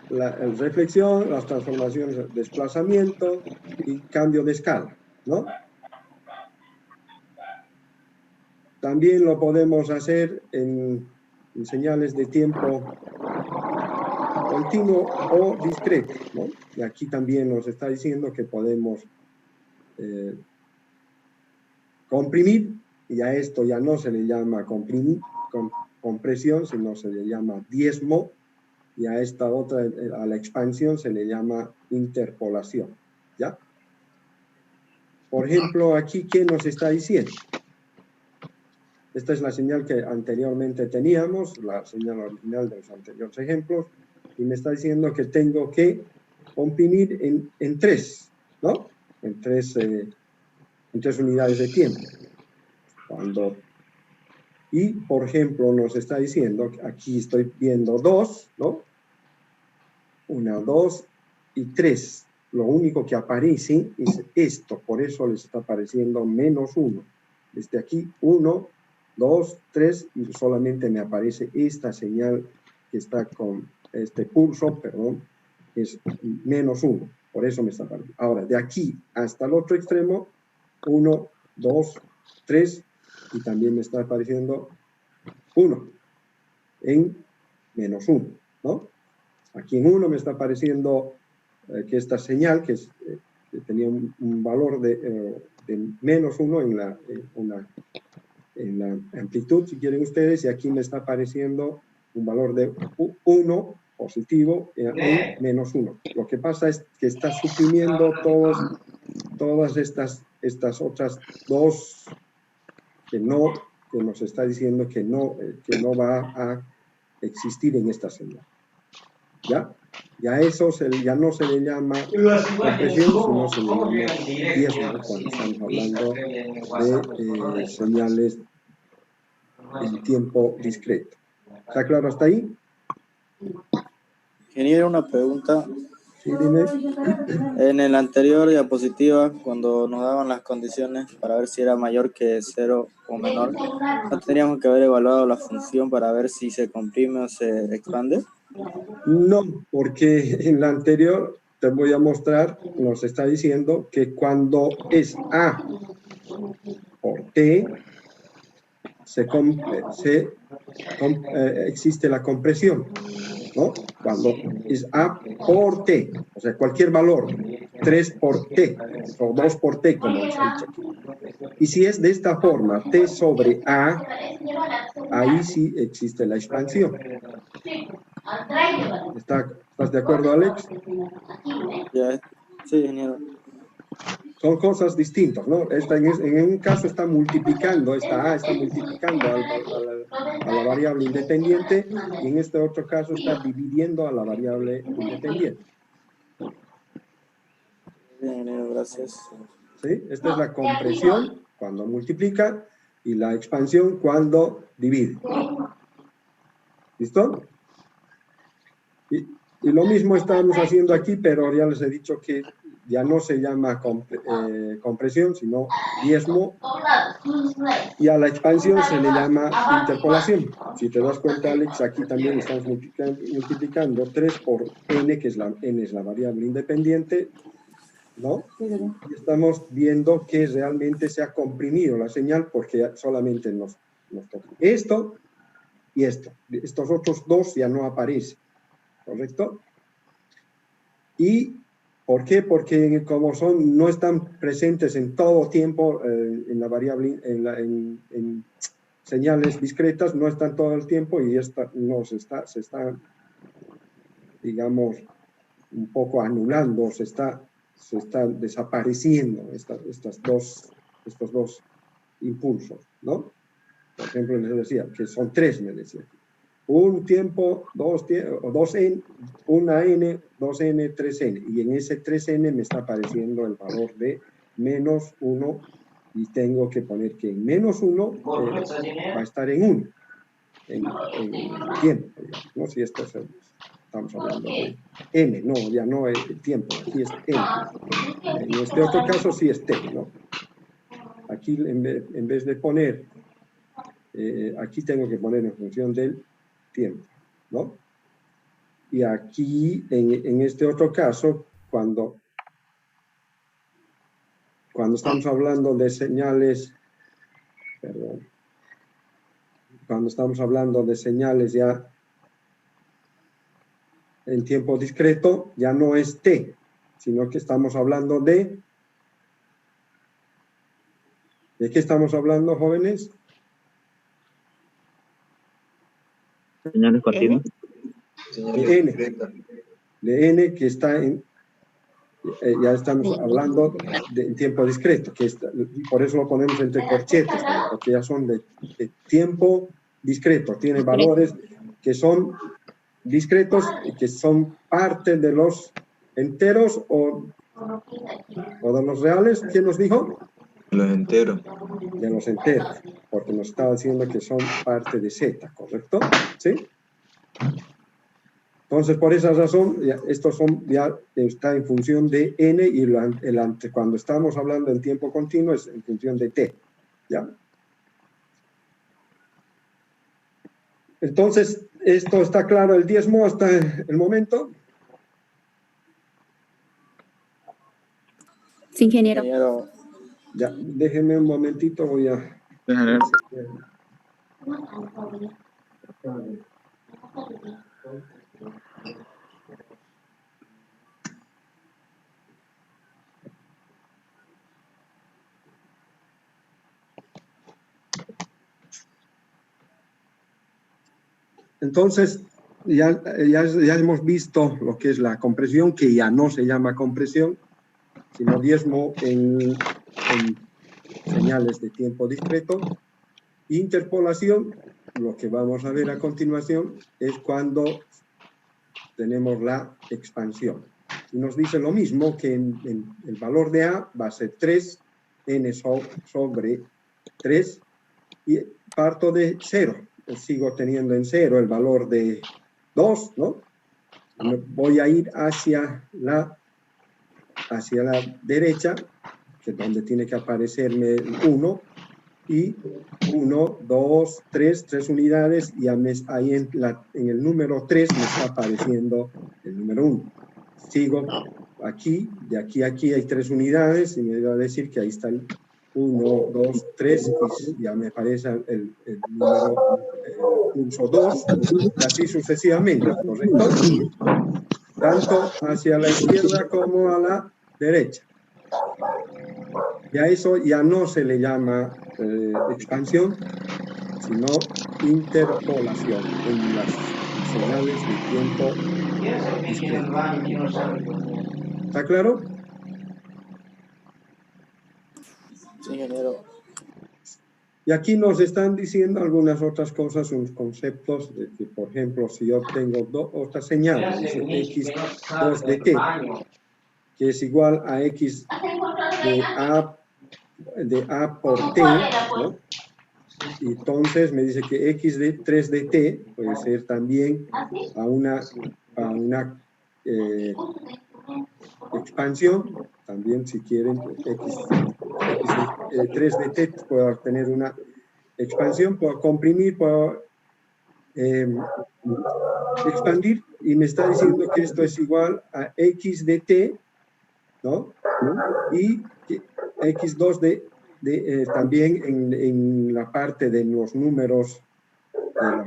la reflexión, las transformaciones de desplazamiento y cambio de escala, ¿no? También lo podemos hacer en señales de tiempo continuo o discreto, ¿no? Y aquí también nos está diciendo que podemos comprimir, y a esto ya no se le llama compresión, sino se le llama diezmo, y a esta otra, a la expansión, se le llama interpolación, ¿ya? Por ejemplo, aquí, ¿qué nos está diciendo? Esta es la señal que anteriormente teníamos, la señal original de los anteriores ejemplos, y me está diciendo que tengo que comprimir en 3, ¿no? En tres unidades de tiempo. Y, por ejemplo, nos está diciendo, aquí estoy viendo 2, ¿no? 1, 2 y 3. Lo único que aparece es esto, por eso les está apareciendo -1. Desde aquí, 1, 2, 3, y solamente me aparece esta señal que está con este pulso, perdón, es -1. Por eso me está apareciendo. Ahora, de aquí hasta el otro extremo, 1, 2, 3, y también me está apareciendo 1 en -1, ¿no? Aquí en 1 me está apareciendo que esta señal, que tenía un valor de -1 en la amplitud, si quieren ustedes, y aquí me está apareciendo un valor de 1 positivo en -1. Lo que pasa es que está suprimiendo todas estas otras 2 que nos está diciendo que no va a existir en esta señal. ¿Ya? Ya eso ya no se le llama compresión, sino se le llama diezmo cuando estamos hablando de señales en tiempo discreto. ¿Está claro hasta ahí? Ingeniero, una pregunta. Sí, dime. En el anterior diapositiva, cuando nos daban las condiciones para ver si era mayor que 0 o menor, ¿no tendríamos que haber evaluado la función para ver si se comprime o se expande? No, porque en la anterior, te voy a mostrar, nos está diciendo que cuando es A por T, existe la compresión, ¿no? Cuando es A por T, o sea, cualquier valor, 3 por T, o 2 por T, como está dicho aquí. Y si es de esta forma, T sobre A, ahí sí existe la expansión. ¿Estás de acuerdo, Alex? Ya, sí, ingeniero. Son cosas distintas, ¿no? En un caso está multiplicando, esta A está multiplicando a la variable independiente, y en este otro caso está dividiendo a la variable independiente. Bien, ingeniero, gracias. ¿Sí? Esta es la compresión, cuando multiplica, y la expansión cuando divide. ¿Listo? Y lo mismo estamos haciendo aquí, pero ya les he dicho que ya no se llama compresión, sino diezmo, y a la expansión se le llama interpolación. Si te das cuenta, Alex, aquí también estamos multiplicando 3 por n, que es n es la variable independiente, ¿no? Y estamos viendo que realmente se ha comprimido la señal porque solamente nos toca esto y esto. Estos otros dos ya no aparecen, ¿correcto? ¿Y por qué? Porque como no están presentes en todo tiempo en la variable, en señales discretas, no están todo el tiempo y se está, digamos, un poco anulando, se está desapareciendo estos dos impulsos, ¿no? Por ejemplo, les decía que son 3, me decía. Un tiempo, una n, 2n, 3n. Y en ese 3n me está apareciendo el valor de menos 1 y tengo que poner que en menos 1 va a estar en 1. En tiempo, digamos, ¿no? Si esto estamos hablando de n, no, ya no es tiempo, aquí es n. En este otro caso sí es t, ¿no? Aquí en vez de poner, aquí tengo que poner en función del tiempo, ¿no? Y aquí, en este otro caso, cuando estamos hablando de señales, perdón, cuando estamos hablando de señales ya en tiempo discreto, ya no es t, sino que estamos hablando de... ¿De qué estamos hablando, jóvenes? Señales continuas. De n, que está en... ya estamos hablando de tiempo discreto, por eso lo ponemos entre corchetes, porque ya son de tiempo discreto, tiene valores que son discretos y que son parte de los enteros o de los reales. ¿Quién nos dijo? Los enteros. De los enteros, porque nos estaba diciendo que son parte de z, ¿correcto? ¿Sí? Entonces, por esa razón, estos ya está en función de n y cuando estamos hablando en tiempo continuo es en función de t, ¿ya? Entonces, ¿esto está claro el diezmo hasta el momento? Sí, ingeniero. Ya, déjenme un momentito, voy a... Entonces, ya hemos visto lo que es la compresión, que ya no se llama compresión, sino diezmo en señales de tiempo discreto. Interpolación, lo que vamos a ver a continuación, es cuando tenemos la expansión. Y nos dice lo mismo, que el valor de A va a ser 3, n sobre 3, y parto de 0. Sigo teniendo en 0 el valor de 2, ¿no? Voy a ir hacia la derecha, que es donde tiene que aparecerme el 1, y 1, 2, 3 unidades, y ahí en el número 3 me está apareciendo el número 1. Sigo aquí, de aquí a aquí hay 3 unidades, y me va a decir que ahí está el 1, 2, 3, y ya me aparece el número pulso 2, y así sucesivamente, ¿correcto? Tanto hacia la izquierda como a la derecha. Y a eso ya no se le llama expansión, sino interpolación en las señales de tiempo discreto. ¿Está claro? Sí, ingeniero. Y aquí nos están diciendo algunas otras cosas, unos conceptos, de que, por ejemplo, si yo tengo otras señales, x2 de t, que es igual a x de a por t, ¿no? entonces me dice que x de 3 de t puede ser también a una expansión, también si quieren, x 3 de t puedo tener una expansión, puedo comprimir, puedo expandir, y me está diciendo que esto es igual a x de t, ¿no? Y x2 también en la parte de los números,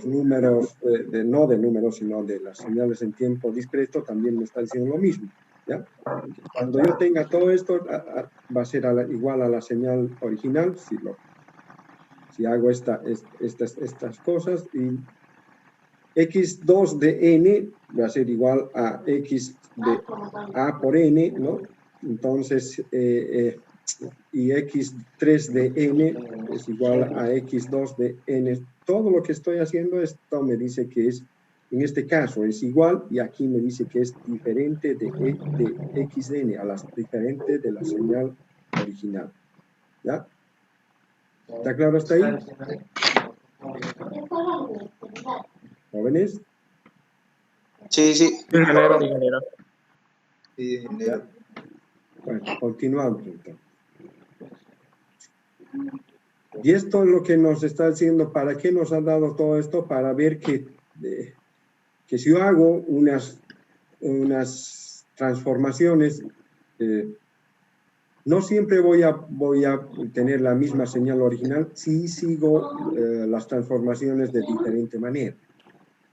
no de números, sino de las señales en tiempo discreto, también me está diciendo lo mismo, ¿ya? Cuando yo tenga todo esto, va a ser igual a la señal original, si hago estas cosas, y x2 de n va a ser igual a x de a por n, ¿no? Entonces, y x3 de n es igual a x2 de n. Todo lo que estoy haciendo, esto me dice que es, en este caso, es igual, y aquí me dice que es diferente de x de n, diferente de la señal original. ¿Ya? ¿Está claro hasta ahí? ¿Jóvenes? Sí, sí. Sí, ingeniero. Sí, ingeniero. Bueno, continuamos entonces. Y esto es lo que nos está diciendo, ¿para qué nos ha dado todo esto? Para ver que si yo hago unas transformaciones, no siempre voy a tener la misma señal original si sigo las transformaciones de diferente manera.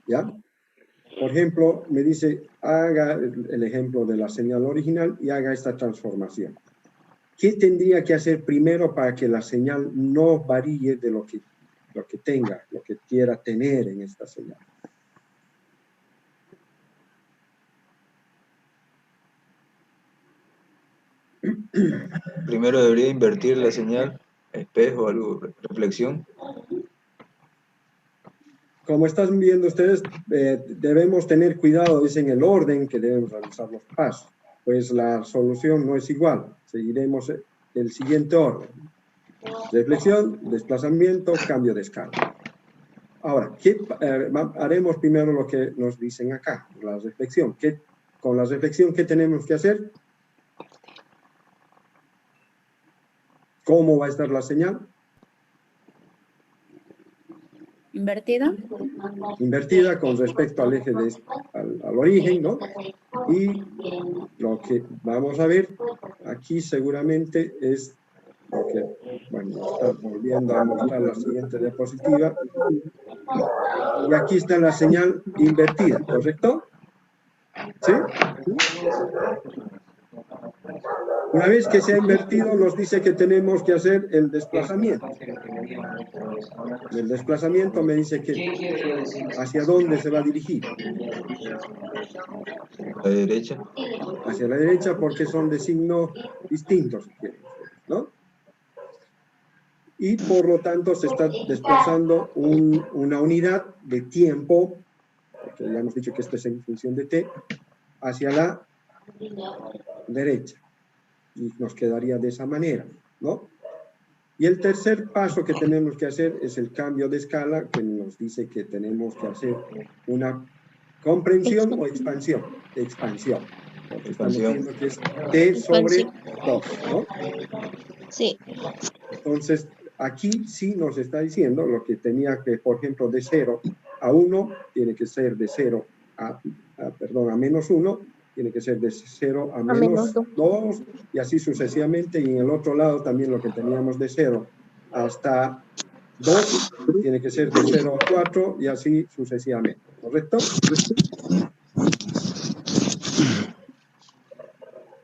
¿Ya? Por ejemplo, me dice, haga el ejemplo de la señal original y haga esta transformación. ¿Qué tendría que hacer primero para que la señal no varíe de lo que tenga, lo que quiera tener en esta señal? Primero debería invertir la señal, espejo, algo, reflexión. Como están viendo ustedes, debemos tener cuidado, es en el orden que debemos realizar los pasos, pues la solución no es igual. Seguiremos el siguiente orden: reflexión, desplazamiento, cambio de escala. Ahora, haremos primero lo que nos dicen acá, la reflexión. Con la reflexión, ¿qué tenemos que hacer? ¿Cómo va a estar la señal? Invertida. Invertida con respecto al eje al origen, ¿no? Y lo que vamos a ver aquí seguramente es lo que, bueno, está volviendo a mostrar la siguiente diapositiva. Y aquí está la señal invertida, ¿correcto? ¿Sí? Una vez que se ha invertido, nos dice que tenemos que hacer el desplazamiento. El desplazamiento me dice que hacia dónde se va a dirigir. A la derecha. Hacia la derecha, porque son de signo distintos, ¿no? Y por lo tanto se está desplazando una unidad de tiempo, porque ya hemos dicho que esto es en función de t, hacia la derecha. Y nos quedaría de esa manera, ¿no? Y el tercer paso que tenemos que hacer es el cambio de escala, que nos dice que tenemos que hacer una comprensión o expansión. Expansión. Porque estamos diciendo que es t sobre 2, ¿no? Sí. Entonces, aquí sí nos está diciendo lo que tenía que, por ejemplo, de 0 a 1, tiene que ser de 0 a menos 1, tiene que ser de 0 a menos 2, y así sucesivamente. Y en el otro lado también lo que teníamos de 0 hasta 2, tiene que ser de 0 a 4, y así sucesivamente. ¿Correcto?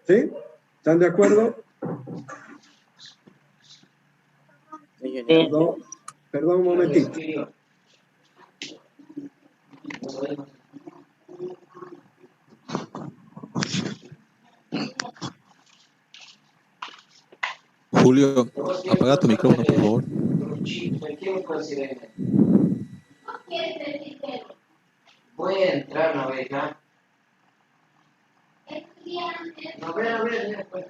¿Sí? ¿Están de acuerdo? Perdón un momentito. Julio, apaga tu micrófono, por favor. Voy a entrar, no veja. No, a ver, después.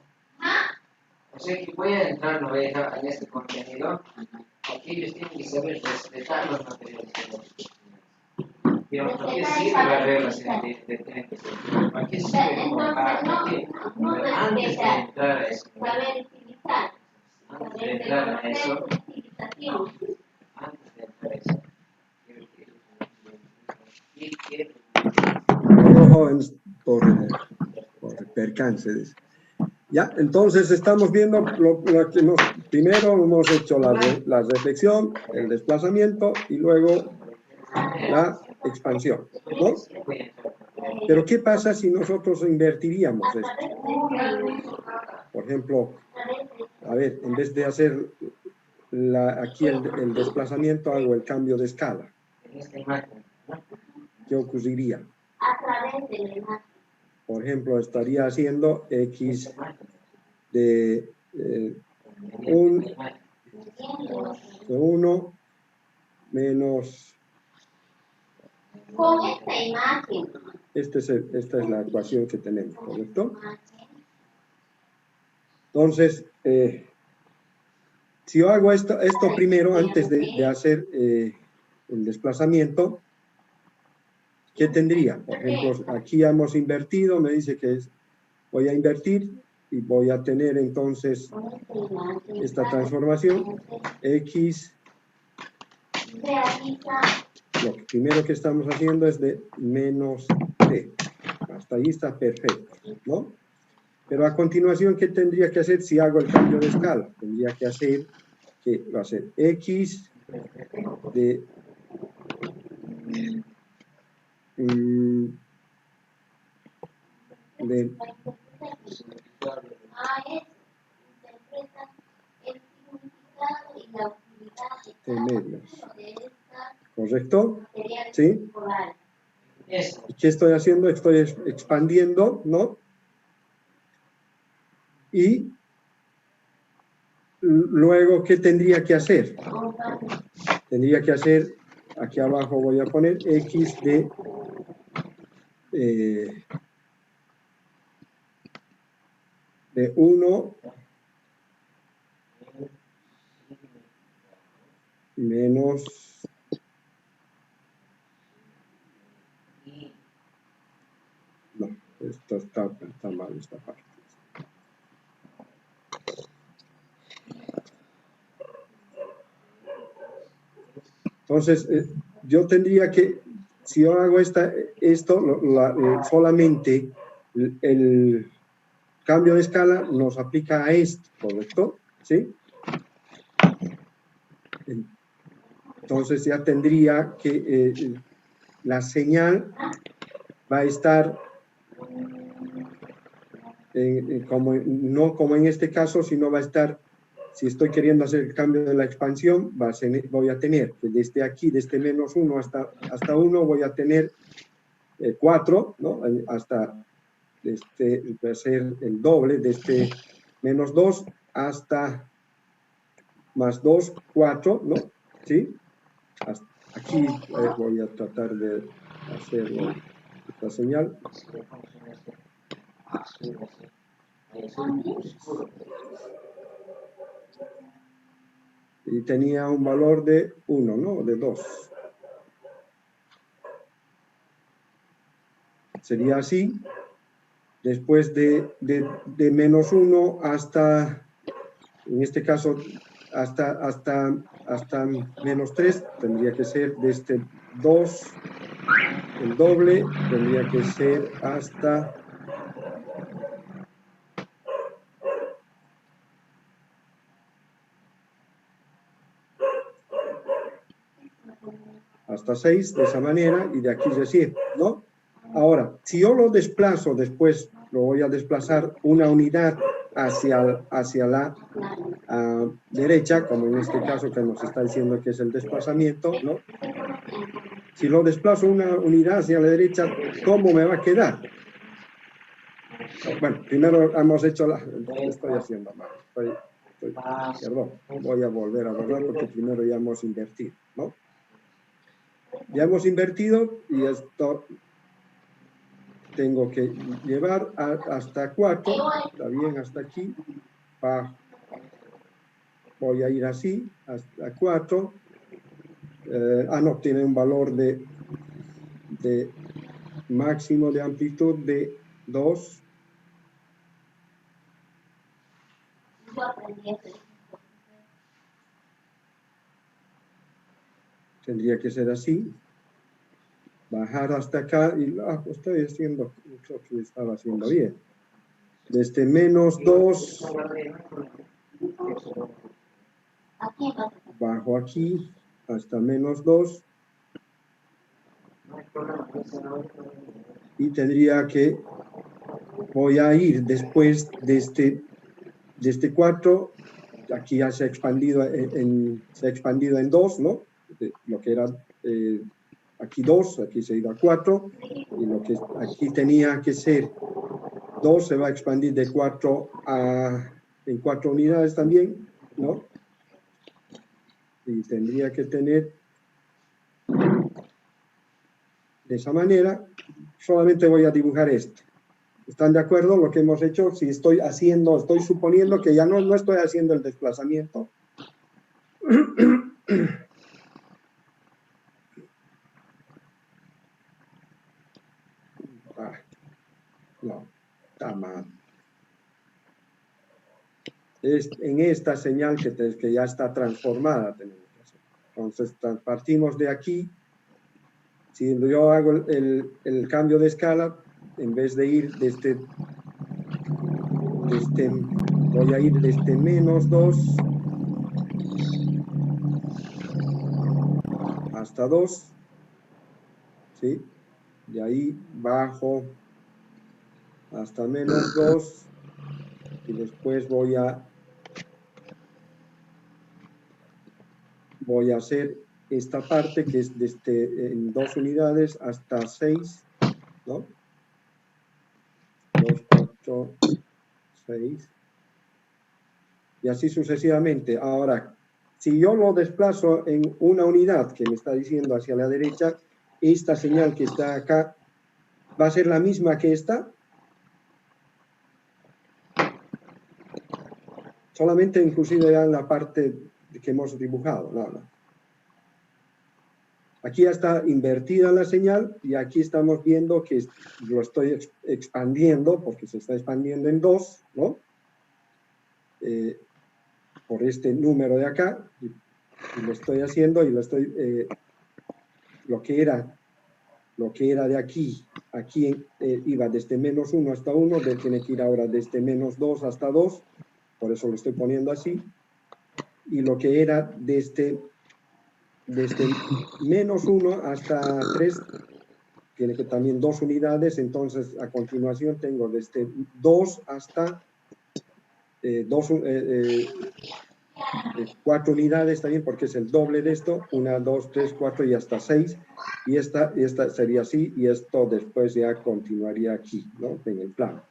O sea que voy a entrar, no veja, en este contenido. Porque ellos tienen que saber respetar los materiales genéticos. Pero ¿para qué sirve la regla de 30 centímetros? ¿Para qué sirve comparar? Antes de entrar a eso, antes de entrar a eso, Todo jóvenes por percance. Ya, entonces estamos viendo lo que primero hemos hecho la reflexión, el desplazamiento y luego la expansión, ¿no? Pero ¿qué pasa si nosotros invertiríamos esto? Por ejemplo, a ver, en vez de hacer aquí el desplazamiento, hago el cambio de escala. ¿Qué ocurriría? Por ejemplo, estaría haciendo x de 1 menos... Con esta imagen. Esta es la ecuación que tenemos, ¿correcto? Entonces, si yo hago esto primero, antes de hacer el desplazamiento, ¿qué tendría? Por ejemplo, aquí hemos invertido, me dice que voy a invertir y voy a tener entonces esta transformación x. Lo primero que estamos haciendo es de menos t. Hasta ahí está perfecto, ¿no? Pero a continuación, ¿qué tendría que hacer si hago el cambio de escala? Tendría que hacer, que va a ser x de t medios. ¿Correcto? ¿Sí? ¿Y qué estoy haciendo? Estoy expandiendo, ¿no? Y luego, ¿qué tendría que hacer? Tendría que hacer, aquí abajo voy a poner x de de 1 menos no, esto está mal esta parte. Entonces, yo tendría que, si yo hago esto, solamente el cambio de escala nos aplica a esto, ¿correcto? ¿Sí? Entonces ya tendría que la señal va a estar no como en este caso, sino va a estar, si estoy queriendo hacer el cambio de la expansión, voy a tener que desde aquí, desde menos 1 hasta 1, voy a tener 4, ¿no? Hasta va a ser el doble, desde menos 2 hasta más 2, 4, ¿no? ¿Sí? Hasta aquí voy a tratar de hacer esta señal. Y tenía un valor de 1, ¿no? De 2. Sería así. Después de menos 1 hasta, en este caso, hasta menos 3, tendría que ser desde 2, el doble, tendría que ser hasta hasta 6, de esa manera, y de aquí decir, ¿no? Ahora, si yo lo desplazo después, lo voy a desplazar una unidad hacia la derecha, como en este caso que nos está diciendo que es el desplazamiento, ¿no? Si lo desplazo una unidad hacia la derecha, ¿cómo me va a quedar? Bueno, primero hemos hecho estoy haciendo mal. Perdón, voy a volver a borrar porque primero ya hemos invertido, ¿no? Ya hemos invertido y esto tengo que llevar hasta 4, está bien, hasta aquí, bajo. voy a ir así, hasta 4. No, tiene un valor de máximo de amplitud de 2. Tendría que ser así. Bajar hasta acá y pues estoy haciendo, creo que estaba haciendo bien. Desde menos 2, bajo aquí hasta menos 2. Y tendría que, voy a ir después de este 4, aquí ya se ha expandido en 2, ¿no? Lo que era aquí 2, aquí se ha ido a 4, y lo que aquí tenía que ser 2 se va a expandir de 4 en 4 unidades también, ¿no? Y tendría que tener de esa manera. Solamente voy a dibujar esto. ¿Están de acuerdo lo que hemos hecho? Si estoy suponiendo que ya no estoy haciendo el desplazamiento. No, está mal. Es en esta señal que ya está transformada. Entonces, partimos de aquí. Si yo hago el cambio de escala, en vez de ir voy a ir desde menos 2 hasta 2, ¿sí? De ahí bajo hasta menos 2 y después voy a hacer esta parte que es en 2 unidades hasta 6, ¿no? 2, 4, 6 y así sucesivamente. Ahora, si yo lo desplazo en una unidad que me está diciendo hacia la derecha, esta señal que está acá va a ser la misma que esta, solamente inclusive ya en la parte que hemos dibujado, nada. Aquí ya está invertida la señal y aquí estamos viendo que lo estoy expandiendo porque se está expandiendo en 2, ¿no? Por este número de acá y lo estoy haciendo y lo que era de aquí iba desde menos 1 hasta 1, tiene que ir ahora desde menos 2 hasta 2, por eso lo estoy poniendo así, y lo que era desde menos 1 hasta 3 tiene que también 2 unidades, entonces a continuación tengo desde 2 hasta 4 unidades también, porque es el doble de esto, 1, 2, 3, 4 y hasta 6, y esta sería así, y esto después ya continuaría aquí, ¿no? En el plano.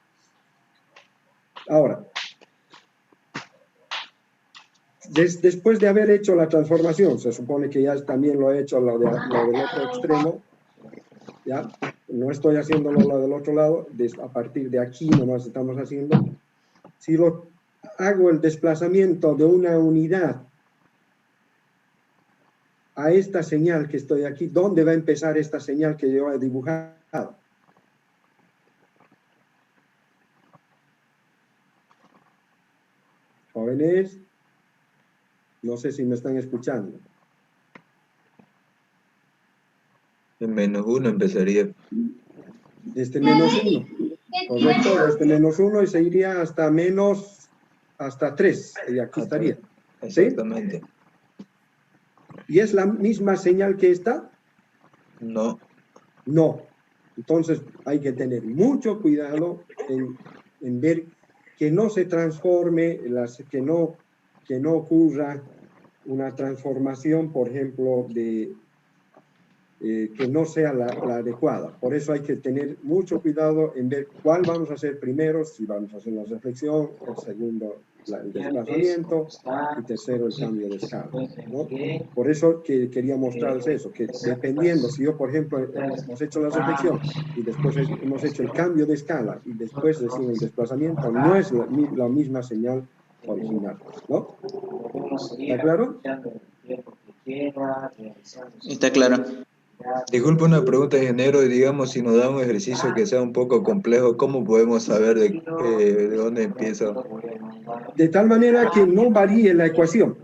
Ahora, después de haber hecho la transformación, se supone que ya también lo he hecho lo del otro extremo, ya, no estoy haciéndolo lo del otro lado, a partir de aquí nomás estamos haciendo. Si hago el desplazamiento de una unidad a esta señal que estoy aquí, ¿dónde va a empezar esta señal que yo he dibujado? Jóvenes, no sé si me están escuchando. En menos 1 empezaría. Desde menos 1. Correcto, desde menos 1 y se iría hasta 3. Y aquí estaría. ¿Sí? Exactamente. ¿Y es la misma señal que esta? No. No. Entonces hay que tener mucho cuidado en ver que no se transforme, que no ocurra una transformación, por ejemplo, que no sea la adecuada. Por eso hay que tener mucho cuidado en ver cuál vamos a hacer primero, si vamos a hacer la reflexión, o segundo el desplazamiento, y tercero el cambio de escala, ¿no? Por eso que quería mostrarles eso, que dependiendo, si yo, por ejemplo, hemos hecho la reflexión y después hemos hecho el cambio de escala y después decimos el desplazamiento, no es la misma señal original, ¿no? podemos seguir ¿Está claro? aprovechando el tiempo que queda, realizando. Está claro. Disculpe una pregunta, ingeniero, y digamos, si nos da un ejercicio que sea un poco complejo, ¿cómo podemos saber de dónde empieza? De tal manera que no varíe la ecuación.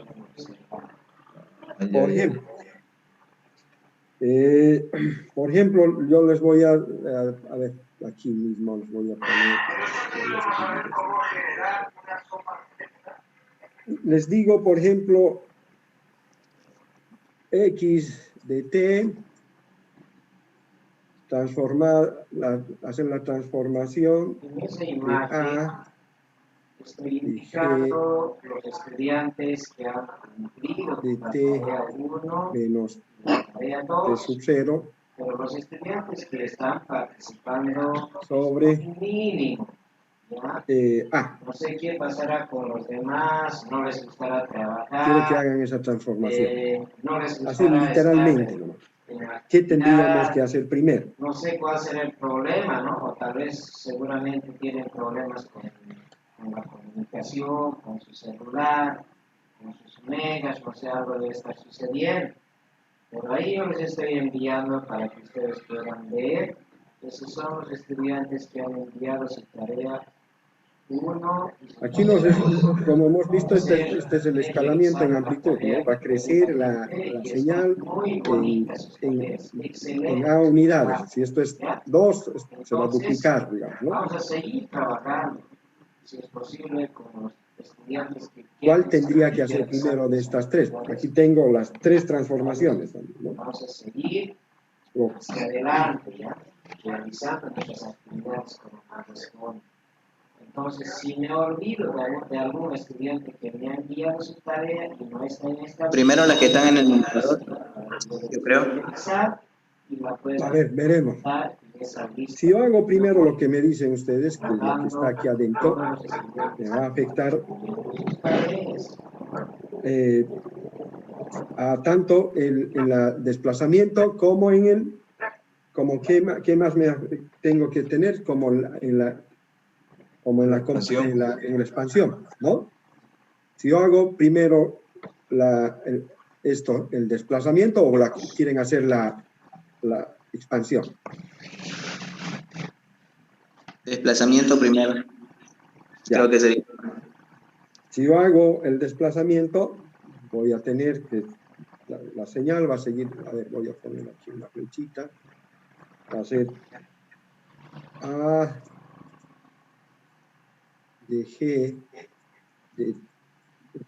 Por ejemplo, yo les voy a ver, aquí mismo les voy a poner. Les digo, por ejemplo, x de t, hacer la transformación En esa de imagen a estoy indicando los estudiantes que han cumplido de la t tarea 1, menos la tarea t 2, sub 0 pero los estudiantes que están participando sobre mínimo. ¿Ya? a. No sé qué pasará con los demás, no les gustará trabajar. Quiero que hagan esa transformación. No les gustará Así literalmente. estar en ¿Qué tendríamos actividad. que hacer primero? No sé cuál será el problema, ¿no? O tal vez seguramente tienen problemas con la comunicación, con su celular, con sus megas, no sé, algo debe estar sucediendo. Pero ahí yo les estoy enviando para que ustedes puedan ver. Esos son los estudiantes que han enviado su tarea 1. Aquí como hemos visto, este es el escalamiento en amplitud, ¿no? Va a crecer la señal en A unidades. Si esto es 2, se va a duplicar, digamos, ¿no? Vamos a seguir trabajando, si es posible, con los estudiantes que ¿Cuál tendría que hacer primero de estas tres? Aquí tengo las tres transformaciones, ¿no? Vamos a seguir hacia adelante, ¿ya? Realizando nuestras actividades como corresponde. Entonces, si me olvido de algún estudiante que me ha enviado su tarea y no está en esta... Primero las que están en el numerador, yo creo. A ver, veremos. Si yo hago primero lo que me dicen ustedes, que lo que está aquí adentro, me va a afectar a tanto en el desplazamiento como en el... Como qué más tengo que tener, como en la expansión, ¿no? Si yo hago primero el desplazamiento o quieren hacer la expansión. Desplazamiento primero. Ya. Creo que sería. Si yo hago el desplazamiento, voy a tener que la señal va a seguir, a ver, voy a poner aquí una flechita, va a ser A de G de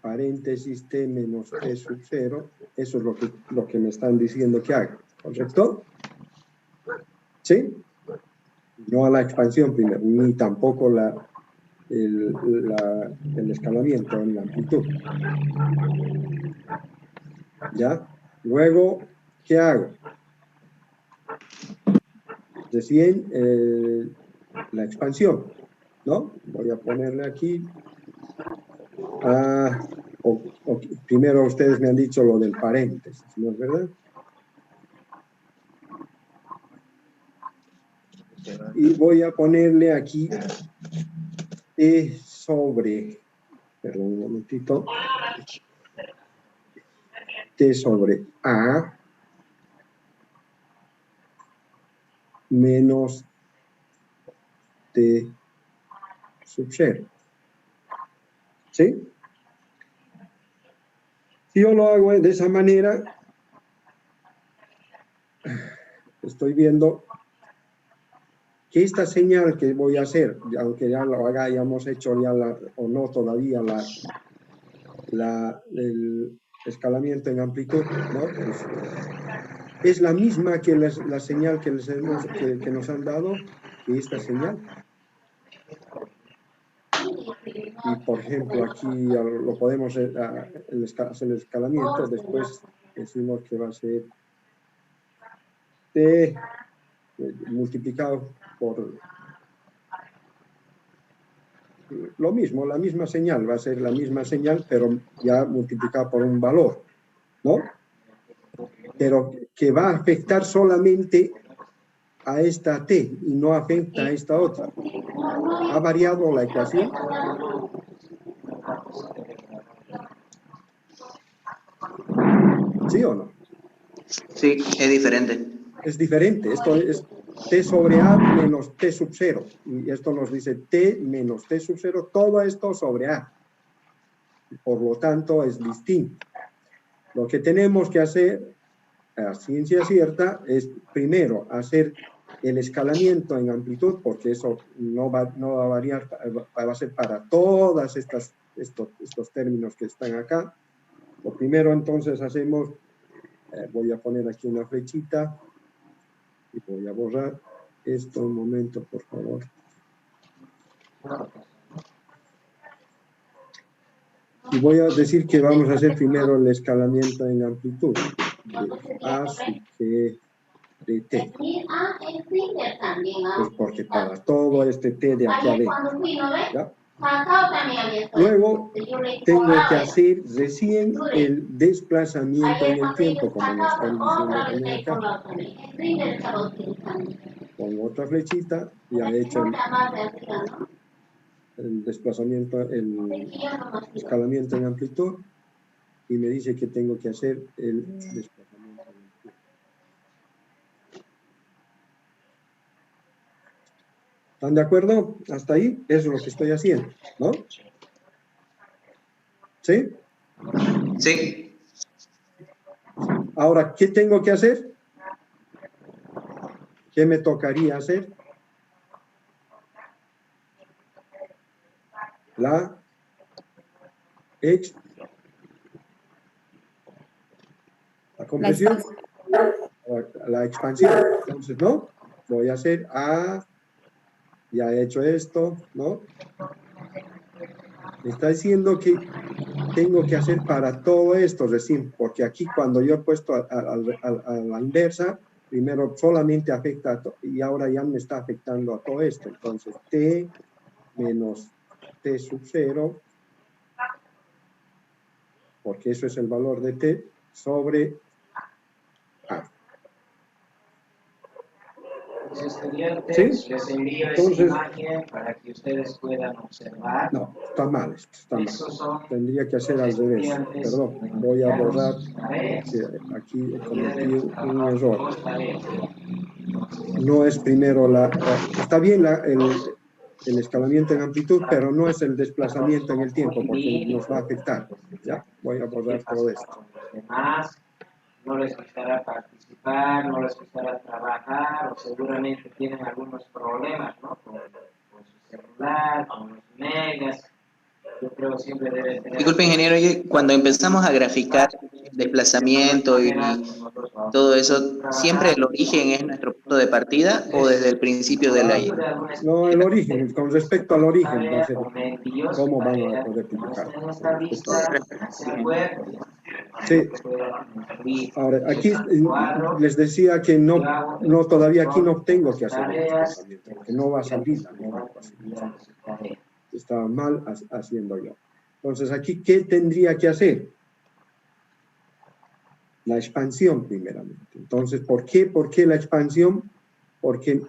paréntesis T menos T sub 0, eso es lo que me están diciendo que haga, ¿correcto? ¿Sí? No a la expansión primero, ni tampoco el escalamiento en la amplitud. ¿Ya? Luego, ¿qué hago? Decían la expansión, ¿no? Voy a ponerle aquí. Primero ustedes me han dicho lo del paréntesis, ¿no es verdad? Y voy a ponerle aquí T sobre, perdón un momentito, T sobre A menos T sub 0. ¿Sí? Si yo lo hago de esa manera, estoy viendo que esta señal que voy a hacer, aunque ya lo hayamos hecho ya o no todavía el escalamiento en amplitud, ¿no? Pues, es la misma que la señal que nos han dado, que esta señal. Y por ejemplo aquí lo podemos hacer el escalamiento, después decimos que va a ser T multiplicado por lo mismo, la misma señal, va a ser la misma señal, pero ya multiplicado por un valor, ¿no? Pero que va a afectar solamente a esta T y no afecta a esta otra. ¿Ha variado la ecuación? ¿Sí o no? Sí, es diferente. Es diferente. Esto es t sobre a menos t sub 0. Y esto nos dice t menos t sub 0. Todo esto sobre a. Por lo tanto, es distinto. Lo que tenemos que hacer, a ciencia cierta, es primero hacer el escalamiento en amplitud, porque eso no va a variar, va a ser para todas estos términos que están acá. Lo primero entonces hacemos, voy a poner aquí una flechita y voy a borrar esto un momento, por favor. Y voy a decir que vamos a hacer primero el escalamiento en amplitud de A sub G de T. Pues porque para todo este T de aquí adentro, ¿ya? Luego tengo que hacer recién el desplazamiento en el tiempo, como nos están diciendo también acá. Pongo otra flechita, ya he hecho el desplazamiento, el escalamiento en amplitud, y me dice que tengo que hacer el desplazamiento en amplitud. ¿Están de acuerdo? Hasta ahí, eso es lo que estoy haciendo, ¿no? ¿Sí? Sí. Ahora, ¿qué tengo que hacer? ¿Qué me tocaría hacer? La compresión, la expansión. Entonces, ¿no? Voy a hacer A, ya he hecho esto, ¿no? Me está diciendo que tengo que hacer para todo esto recién, porque aquí cuando yo he puesto a la inversa, primero solamente afecta y ahora ya me está afectando a todo esto. Entonces, T menos T sub 0, porque eso es el valor de T, sobre A. Los estudiantes, ¿Sí? les envío Entonces, esa imagen para que ustedes puedan observar. No, está mal esto, está mal. Tendría que hacer al revés. Perdón, voy a borrar, porque aquí he cometido un error. No es primero está bien el escalamiento en amplitud, pero no es el desplazamiento en el tiempo, porque nos va a afectar. Ya, voy a borrar todo esto. No les gustará participar, no les gustará trabajar, o seguramente tienen algunos problemas, ¿no? Con su celular, con los megas. Yo creo siempre deben tener... Disculpe, ingeniero, cuando empezamos a graficar desplazamiento y todo eso, ¿siempre el origen es nuestro punto de partida o desde el principio de la idea? No, el origen, con respecto al origen, entonces, ¿cómo van a poder dibujar? Sí. Ahora, aquí les decía que no todavía aquí no tengo que hacer el desplazamiento, porque no va a salir la misma ecuación. Estaba mal haciendo yo. Entonces, aquí, ¿qué tendría que hacer? La expansión, primeramente. Entonces, ¿por qué? ¿Por qué la expansión? Porque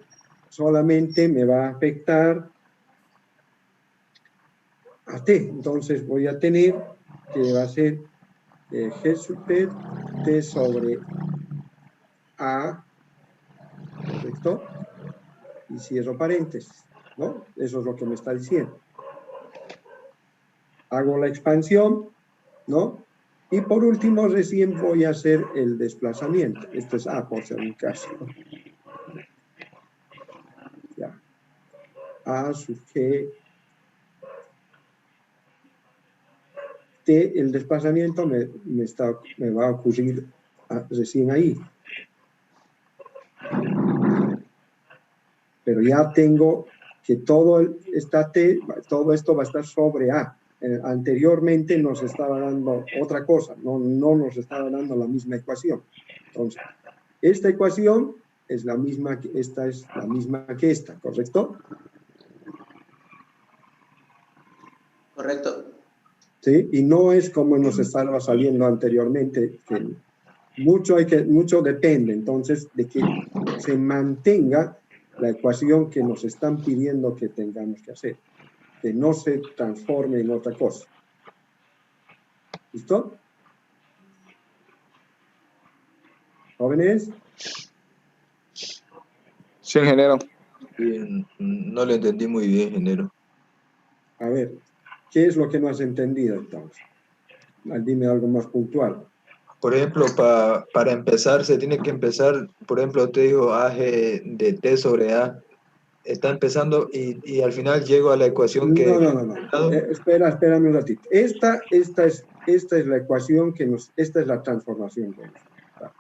solamente me va a afectar a T. Entonces, voy a tener que va a ser G sub T, T sobre A, ¿correcto? Y cierro paréntesis, ¿no? Eso es lo que me está diciendo. Hago la expansión, ¿no? Y por último, recién voy a hacer el desplazamiento. Esto es A, por si un caso. Ya. A sub G T, el desplazamiento me va a ocurrir recién ahí. Pero ya tengo que todo esto va a estar sobre A. Anteriormente nos estaba dando otra cosa, no nos estaba dando la misma ecuación. Entonces, esta ecuación es la misma que esta, ¿correcto? Correcto. ¿Sí? Y no es como nos estaba saliendo anteriormente, que mucho depende, entonces, de que se mantenga la ecuación que nos están pidiendo que tengamos que hacer, que no se transforme en otra cosa. ¿Listo? ¿Jóvenes? Sí, ingeniero. Bien, no lo entendí muy bien, ingeniero. A ver, ¿qué es lo que no has entendido entonces? Dime algo más puntual. Por ejemplo, para empezar, se tiene que empezar, por ejemplo, te digo AG de T sobre A, está empezando y al final llego a la ecuación que... No. Espérame un ratito. Esta es la ecuación esta es la transformación que nos da.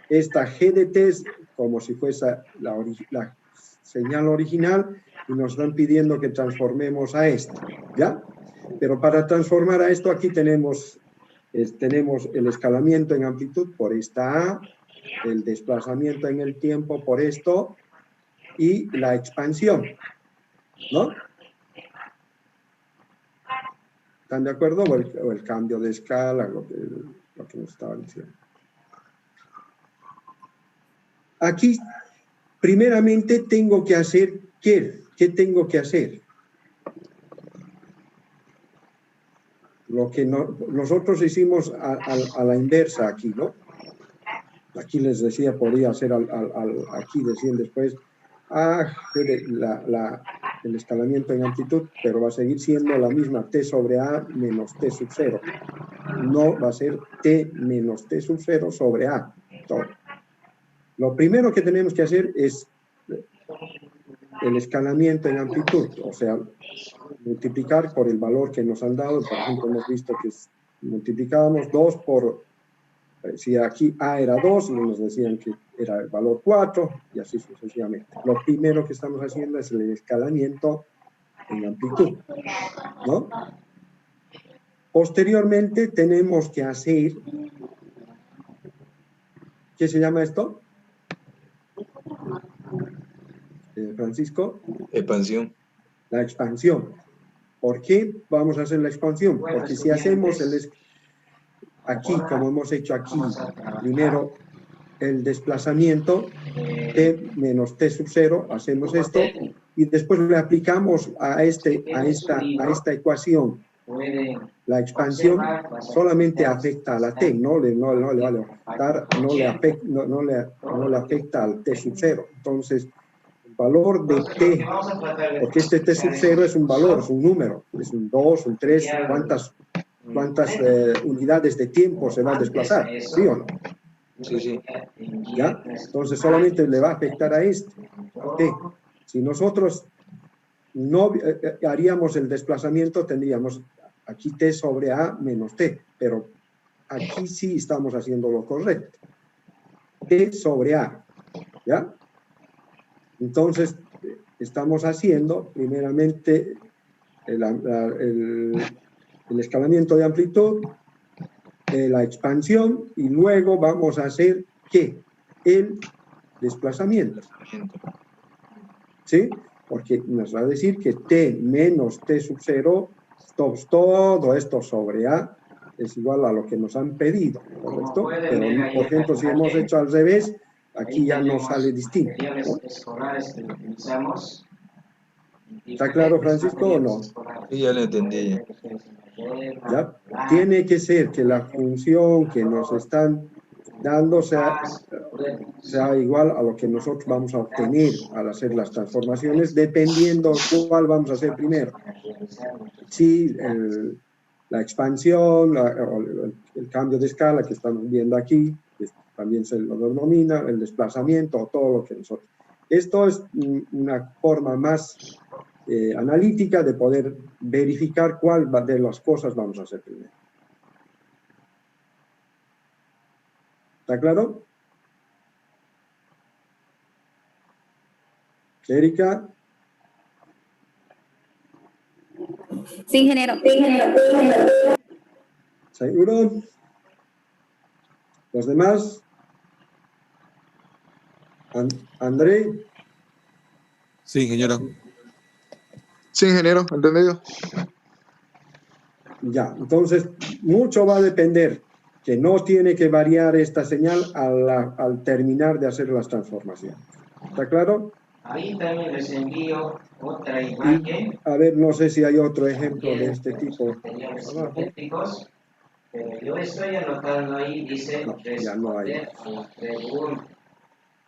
Esta G de T es como si fuese la señal original y nos están pidiendo que transformemos a esta, ¿ya? Pero para transformar a esto aquí tenemos el escalamiento en amplitud por esta A, el desplazamiento en el tiempo por esto y la expansión, ¿no? ¿Están de acuerdo? O el cambio de escala, lo que nos estaba diciendo. Aquí, primeramente, tengo que hacer ¿qué? ¿Qué tengo que hacer? Lo que nosotros hicimos a la inversa aquí, ¿no? Aquí les decía, podría hacer aquí decían después, el escalamiento en amplitud, pero va a seguir siendo la misma T sobre A menos T sub 0. No va a ser T menos T sub 0 sobre A. Todo. Lo primero que tenemos que hacer es el escalamiento en amplitud, o sea, multiplicar por el valor que nos han dado. Por ejemplo, hemos visto que multiplicábamos 2 por, si aquí A era 2, y nos decían que era el valor 4, y así sucesivamente. Lo primero que estamos haciendo es el escalamiento en amplitud, ¿no? Posteriormente tenemos que hacer, ¿qué se llama esto? Francisco. Expansión. La expansión. ¿Por qué vamos a hacer la expansión? Porque si hacemos aquí, como hemos hecho aquí, primero el desplazamiento T menos T sub 0, hacemos esto, y después le aplicamos a esta ecuación. La expansión solamente afecta a la T, no le afecta al T sub 0. Entonces, el valor de T, porque este T sub 0 es un valor, es un número, es un 2, un 3, cuántas unidades de tiempo se va a desplazar, ¿sí o no? Sí. ¿Ya? Entonces solamente le va a afectar a este. T. Si nosotros no haríamos el desplazamiento, tendríamos aquí T sobre A menos T, pero aquí sí estamos haciendo lo correcto. T sobre A, ¿ya? Entonces, estamos haciendo primeramente el escalamiento de amplitud, la expansión, y luego vamos a hacer ¿qué? El desplazamiento. ¿Sí? Porque nos va a decir que T menos T sub 0, todo esto sobre A es igual a lo que nos han pedido, ¿correcto? Pero, por ejemplo, si hemos hecho al revés, aquí ya no sale distinto, ¿no? ¿Está claro, Francisco, o no? Sí, ya lo entendí. ¿Ya? Tiene que ser que la función que nos están dando sea igual a lo que nosotros vamos a obtener al hacer las transformaciones, dependiendo cuál vamos a hacer primero. Si la expansión, el cambio de escala que estamos viendo aquí, que también se lo denomina, el desplazamiento, o todo lo que nosotros... Esto es una forma más analítica de poder verificar cuál de las cosas vamos a hacer primero. ¿Está claro? Erika. Sí, ingeniero. ¿Seguro? ¿Los demás? ¿André? Sí, ingeniero. Sí, ingeniero, entendido. Ya, entonces, mucho va a depender, que no tiene que variar esta señal al terminar de hacer las transformaciones. ¿Está claro? Ahí también les envío otra imagen. A ver, no sé si hay otro ejemplo de este tipo. Materiales sintéticos. Pero yo estoy anotando ahí, dice No, ya no hay. responder a la pregunta.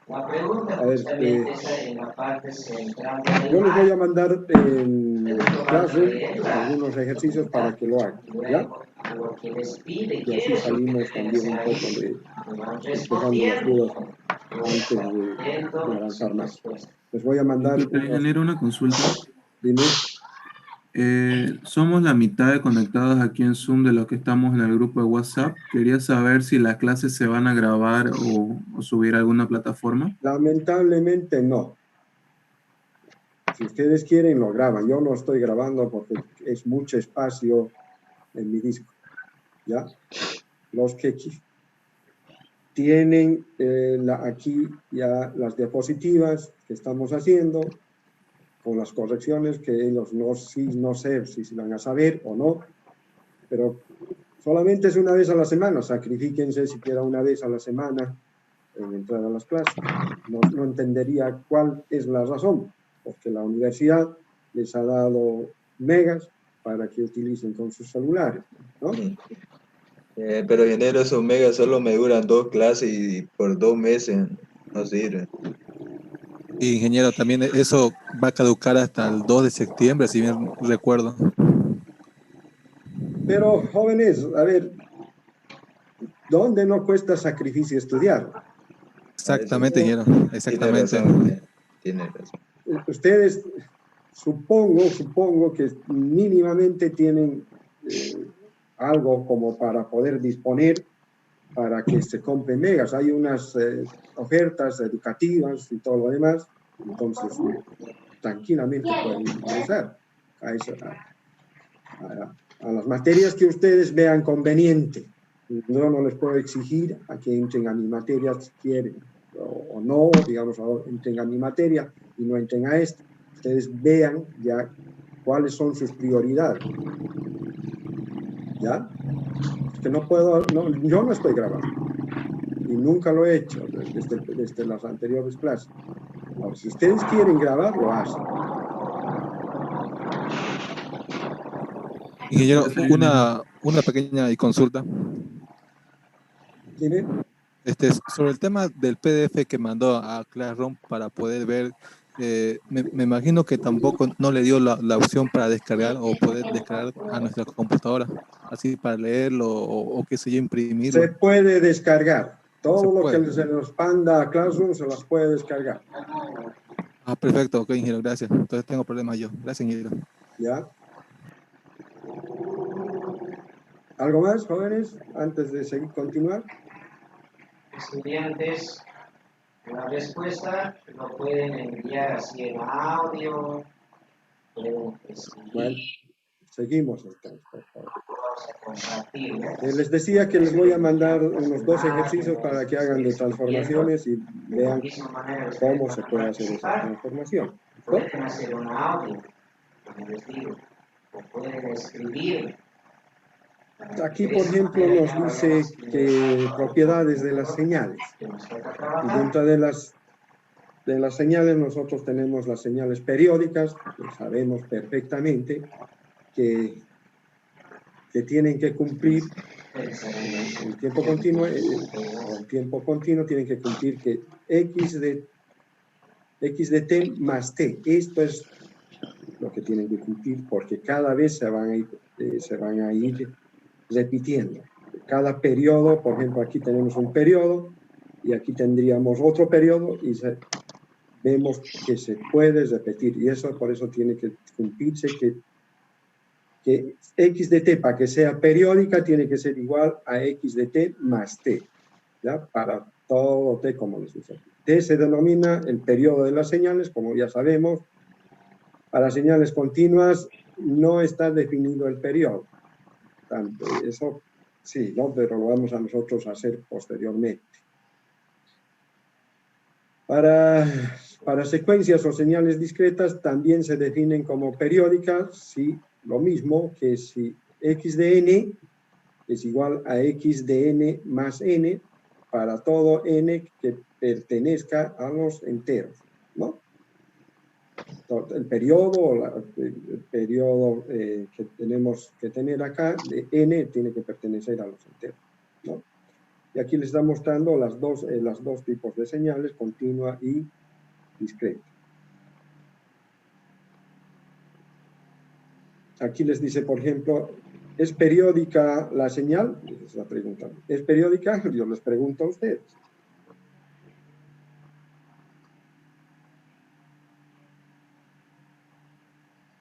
La pregunta A ver, justamente está en la parte central. yo les voy a mandar en Classroom algunos ejercicios para que lo hagan, ¿ya? Lo que les pide, Y así salimos también un poco de despejando las dudas antes de avanzar más. Les voy a mandar Ingeniero, una consulta. Dime. Somos la mitad de conectados aquí en Zoom de los que estamos en el grupo de WhatsApp. Quería saber si las clases se van a grabar o subir a alguna plataforma. Lamentablemente no. Si ustedes quieren, lo graban. Yo no estoy grabando porque es mucho espacio en mi disco. ¿Ya? Los que tienen aquí ya las diapositivas que estamos haciendo, con las correcciones que ellos no sé si se van a saber o no, pero solamente es una vez a la semana. Sacrifíquense siquiera una vez a la semana en entrar a las clases. No entendería cuál es la razón, porque la universidad les ha dado megas para que utilicen con sus celulares, ¿no? Pero ingeniero, esos megas solo me duran 2 clases y por 2 meses no sirve. Y ingeniero, también eso va a caducar hasta el 2 de septiembre, si bien recuerdo. Pero, jóvenes, a ver, ¿dónde no cuesta sacrificio estudiar? Exactamente, ingeniero, exactamente. Tiene razón. Ustedes, supongo que mínimamente tienen algo como para poder disponer para que se compren megas. Hay unas ofertas educativas y todo lo demás, entonces tranquilamente pueden ingresar a las materias que ustedes vean conveniente. Yo no les puedo exigir a que entren a mi materia si quieren o no, digamos, entren a mi materia y no entren a esta. Ustedes vean ya cuáles son sus prioridades. ¿Ya? Que no puedo, yo no estoy grabando y nunca lo he hecho desde las anteriores clases. Ahora, si ustedes quieren grabar, lo hacen. Ingeniero, una pequeña consulta. ¿Dime? Sobre el tema del PDF que mandó a Classroom para poder ver, me imagino que tampoco no le dio la opción para descargar o poder descargar a nuestra computadora, así para leerlo o qué sé yo, imprimirlo. Se puede descargar. Todo lo que se nos manda a Classroom se las puede descargar. Ah, perfecto, ok, ingeniero, gracias. Entonces tengo problemas yo. Gracias, ingeniero. ¿Ya? ¿Algo más, jóvenes, antes de continuar? Estudiantes, la respuesta lo pueden enviar así en audio. Bueno, seguimos entonces, por favor. Vamos a compartir, ¿no? Les decía que les voy a mandar unos 2 ejercicios para que hagan de transformaciones y vean cómo se puede hacer esa transformación. Pueden hacer un audio, como les digo, o pueden escribir. Aquí, por ejemplo, nos dice que propiedades de las señales. Y dentro de las señales nosotros tenemos las señales periódicas, que sabemos perfectamente que tienen que cumplir en tiempo continuo, en tiempo continuo tienen que cumplir que x de t más t. Esto es lo que tienen que cumplir porque cada vez se van a ir repitiendo. Cada periodo, por ejemplo, aquí tenemos un periodo y aquí tendríamos otro periodo y vemos que se puede repetir y eso por eso tiene que cumplirse que x de t para que sea periódica tiene que ser igual a x de t más t, ¿ya? Para todo t como les dice. T se denomina el periodo de las señales, como ya sabemos. Para señales continuas no está definido el periodo. Tanto, eso sí, ¿no? Pero lo vamos a nosotros a hacer posteriormente. Para secuencias o señales discretas también se definen como periódicas, sí, lo mismo que si x de n es igual a x de n más n para todo n que pertenezca a los enteros, ¿no? El periodo, el periodo que tenemos que tener acá, de n, tiene que pertenecer a los enteros, ¿no? Y aquí les está mostrando las dos tipos de señales, continua y discreta. Aquí les dice, por ejemplo, ¿es periódica la señal? Les está preguntando. ¿Es periódica? Yo les pregunto a ustedes.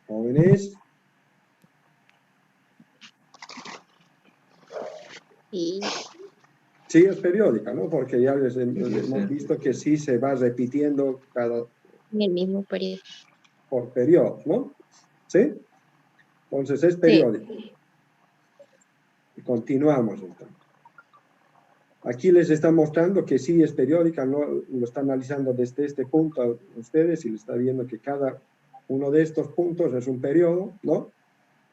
Jóvenes. Sí. Sí, es periódica, ¿no? Porque ya les hemos visto que sí se va repitiendo En el mismo periodo. por periodo, ¿no? ¿Sí? Entonces es periódico. Sí. Y continuamos entonces. Aquí les está mostrando que sí es periódica, ¿no? Lo está analizando desde este punto a ustedes y les está viendo que cada uno de estos puntos es un periodo, ¿no?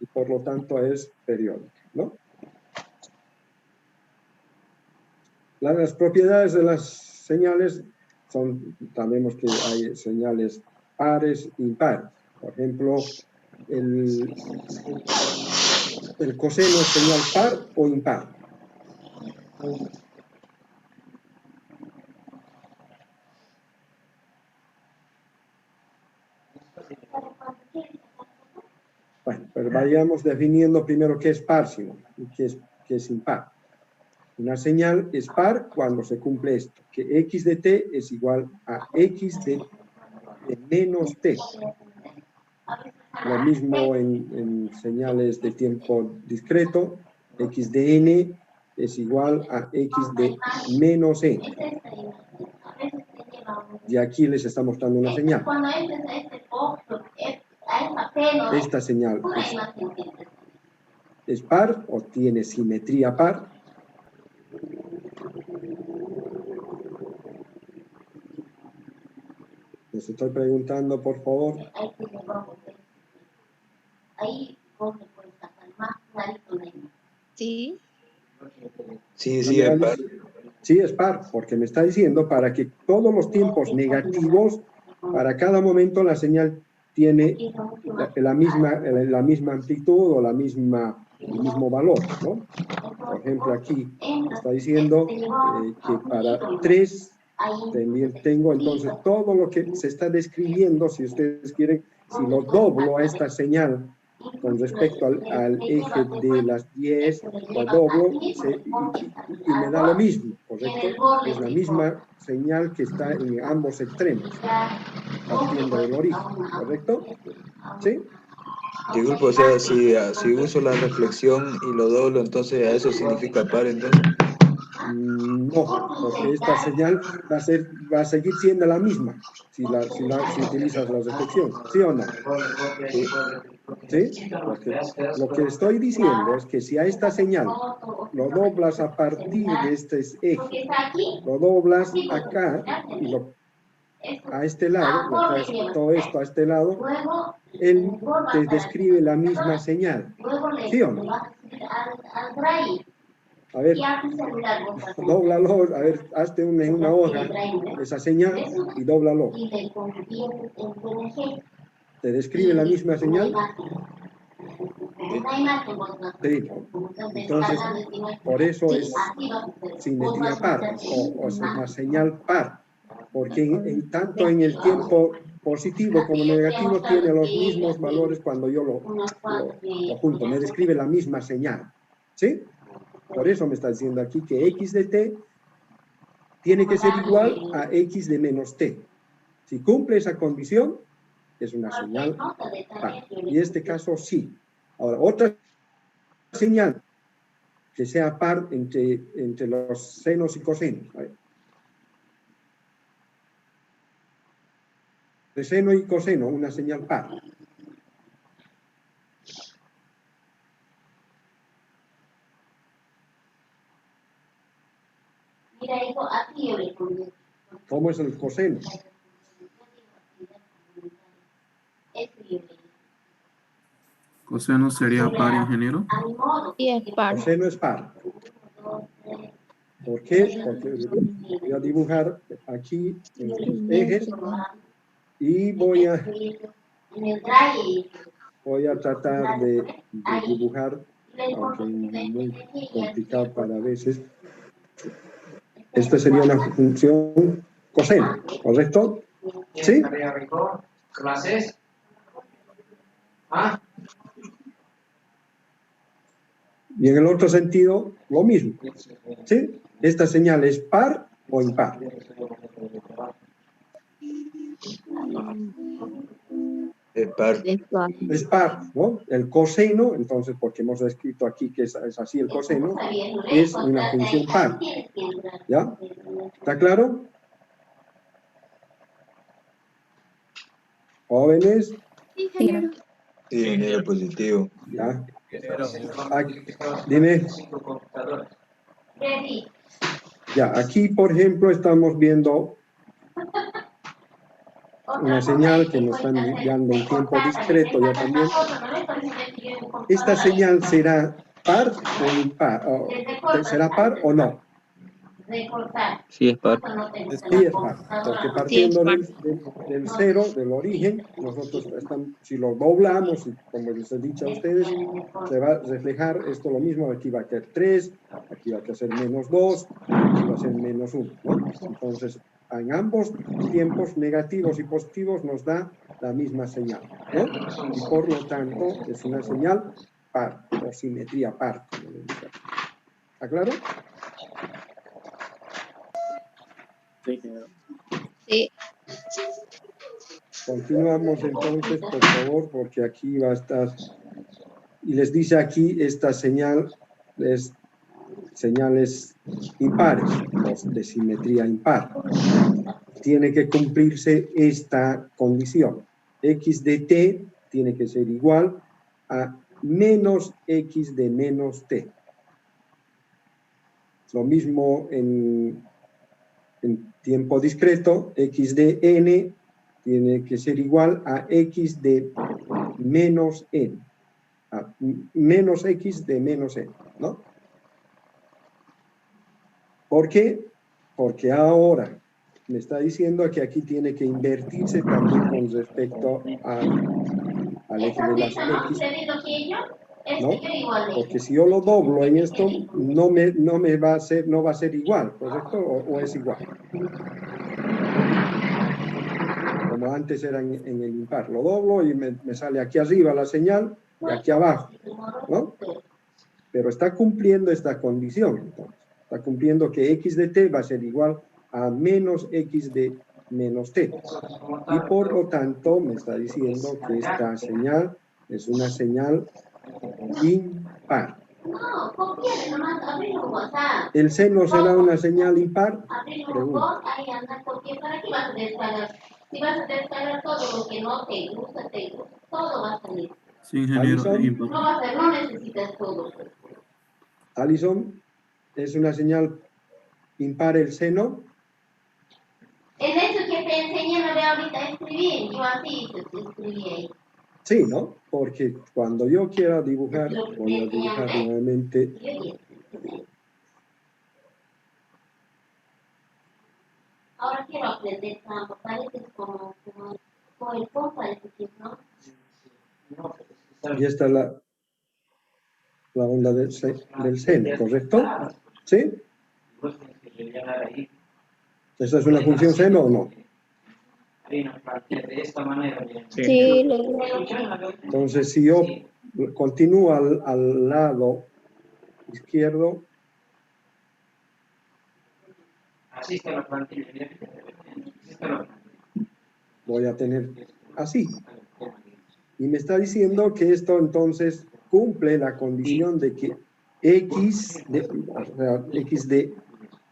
Y por lo tanto es periódica, ¿no? Las propiedades de las señales son, sabemos que hay señales pares, impares. Por ejemplo, el coseno es señal par o impar. Bueno, pero vayamos definiendo primero qué es parsivo y qué es impar. Una señal es par cuando se cumple esto, que x de t es igual a x de menos t. Lo mismo en señales de tiempo discreto, x de n es igual a x de menos e. Y aquí les está mostrando una señal. Esta señal es par o tiene simetría par. Les estoy preguntando, por favor. Sí. Sí, es par. Sí, es par, porque me está diciendo para que todos los tiempos negativos, para cada momento la señal tiene la misma amplitud o el mismo valor, ¿no? Por ejemplo, aquí está diciendo que para 3 tengo entonces todo lo que se está describiendo, si ustedes quieren, si lo doblo a esta señal con respecto al eje de las 10, lo doblo y me da lo mismo, ¿correcto? Es la misma señal que está en ambos extremos, partiendo del origen, ¿correcto? ¿Sí? Disculpe, o sea, si uso la reflexión y lo doblo, entonces a eso significa par, entonces. No, porque esta señal va a seguir siendo la misma si utilizas la reflexión, ¿sí o no? ¿Sí? Porque lo que estoy diciendo es que si a esta señal lo doblas a partir de este eje, lo doblas acá y a este lado, lo traes todo esto a este lado, él te describe la misma señal, ¿sí o no? A ver, dóblalo, a ver, hazte una hoja, esa señal, y dóblalo. ¿Te describe la misma señal? Sí. Entonces, por eso es simetría par, o es una señal par, porque tanto en el tiempo positivo como negativo tiene los mismos valores cuando yo lo junto, me describe la misma señal, ¿sí? Por eso me está diciendo aquí que x de t tiene que ser igual a x de menos t. Si cumple esa condición, es una señal par. Y en este caso sí. Ahora, otra señal que sea par entre los senos y cosenos. De seno y coseno, una señal par. ¿Cómo es el coseno? ¿Coseno sería par, ingeniero? Sí, es par. Coseno es par. ¿Por qué? Porque voy a dibujar aquí en los ejes Y voy a tratar de dibujar, aunque es muy complicado para veces. Esta sería una función coseno, ¿correcto? ¿Sí? Y en el otro sentido, lo mismo. ¿Sí? ¿Esta señal es par o impar? Es par, ¿no? El coseno, entonces, porque hemos escrito aquí que es así el coseno, es una función par. ¿Ya? ¿Está claro? ¿Jóvenes? Sí, ingeniero. Sí, ingeniero positivo. ¿Ya? Dime. Ya, aquí, por ejemplo, estamos viendo una señal que nos están dando un tiempo discreto ya también. ¿Esta señal será par o impar? ¿Será par o no? Sí, es par. Sí, es par. Porque partiendo del cero, del origen, nosotros si lo doblamos, y como les he dicho a ustedes, se va a reflejar esto lo mismo. Aquí va a ser 3, aquí va a ser menos 2, aquí va a ser menos 1, ¿no? Entonces, en ambos tiempos negativos y positivos nos da la misma señal, ¿no? Y por lo tanto es una señal par, o simetría par, como le digo. ¿Está claro? Sí. Continuamos entonces, por favor, porque aquí va a estar, y les dice aquí, esta señal es señales impares, o de simetría impar. Tiene que cumplirse esta condición. X de t tiene que ser igual a menos x de menos t. Lo mismo en tiempo discreto, x de n tiene que ser igual a x de menos n, a menos x de menos n, ¿no? ¿Por qué? Porque ahora me está diciendo que aquí tiene que invertirse también con respecto al eje de las x, ¿no? Porque si yo lo doblo en esto, no va a ser igual, ¿correcto? ¿O es igual? Como antes era en el impar. Lo doblo y me sale aquí arriba la señal y aquí abajo, ¿no? Pero está cumpliendo esta condición, entonces. Está cumpliendo que x de t va a ser igual a menos x de menos t. Y por lo tanto me está diciendo que esta señal es una señal impar. ¿El seno será una señal impar? Pregunta. Si vas a descargar todo lo que no te gusta, todo va a salir. Sí, ingeniero. No necesitas todo. Alison, ¿es una señal impar el seno? Es eso que te enseñé ahorita a escribir. Yo así escribí ahí. Sí, ¿no? Porque cuando yo quiera dibujar, voy a dibujar nuevamente. Ahora quiero aprender campo. Parece como el pompa, ¿no? Y esta es la onda del seno, ¿correcto? ¿Sí? ¿Esta es una función seno o no? Sí. Entonces, si yo continúo al lado izquierdo, voy a tener así. Y me está diciendo que esto entonces cumple la condición de que x de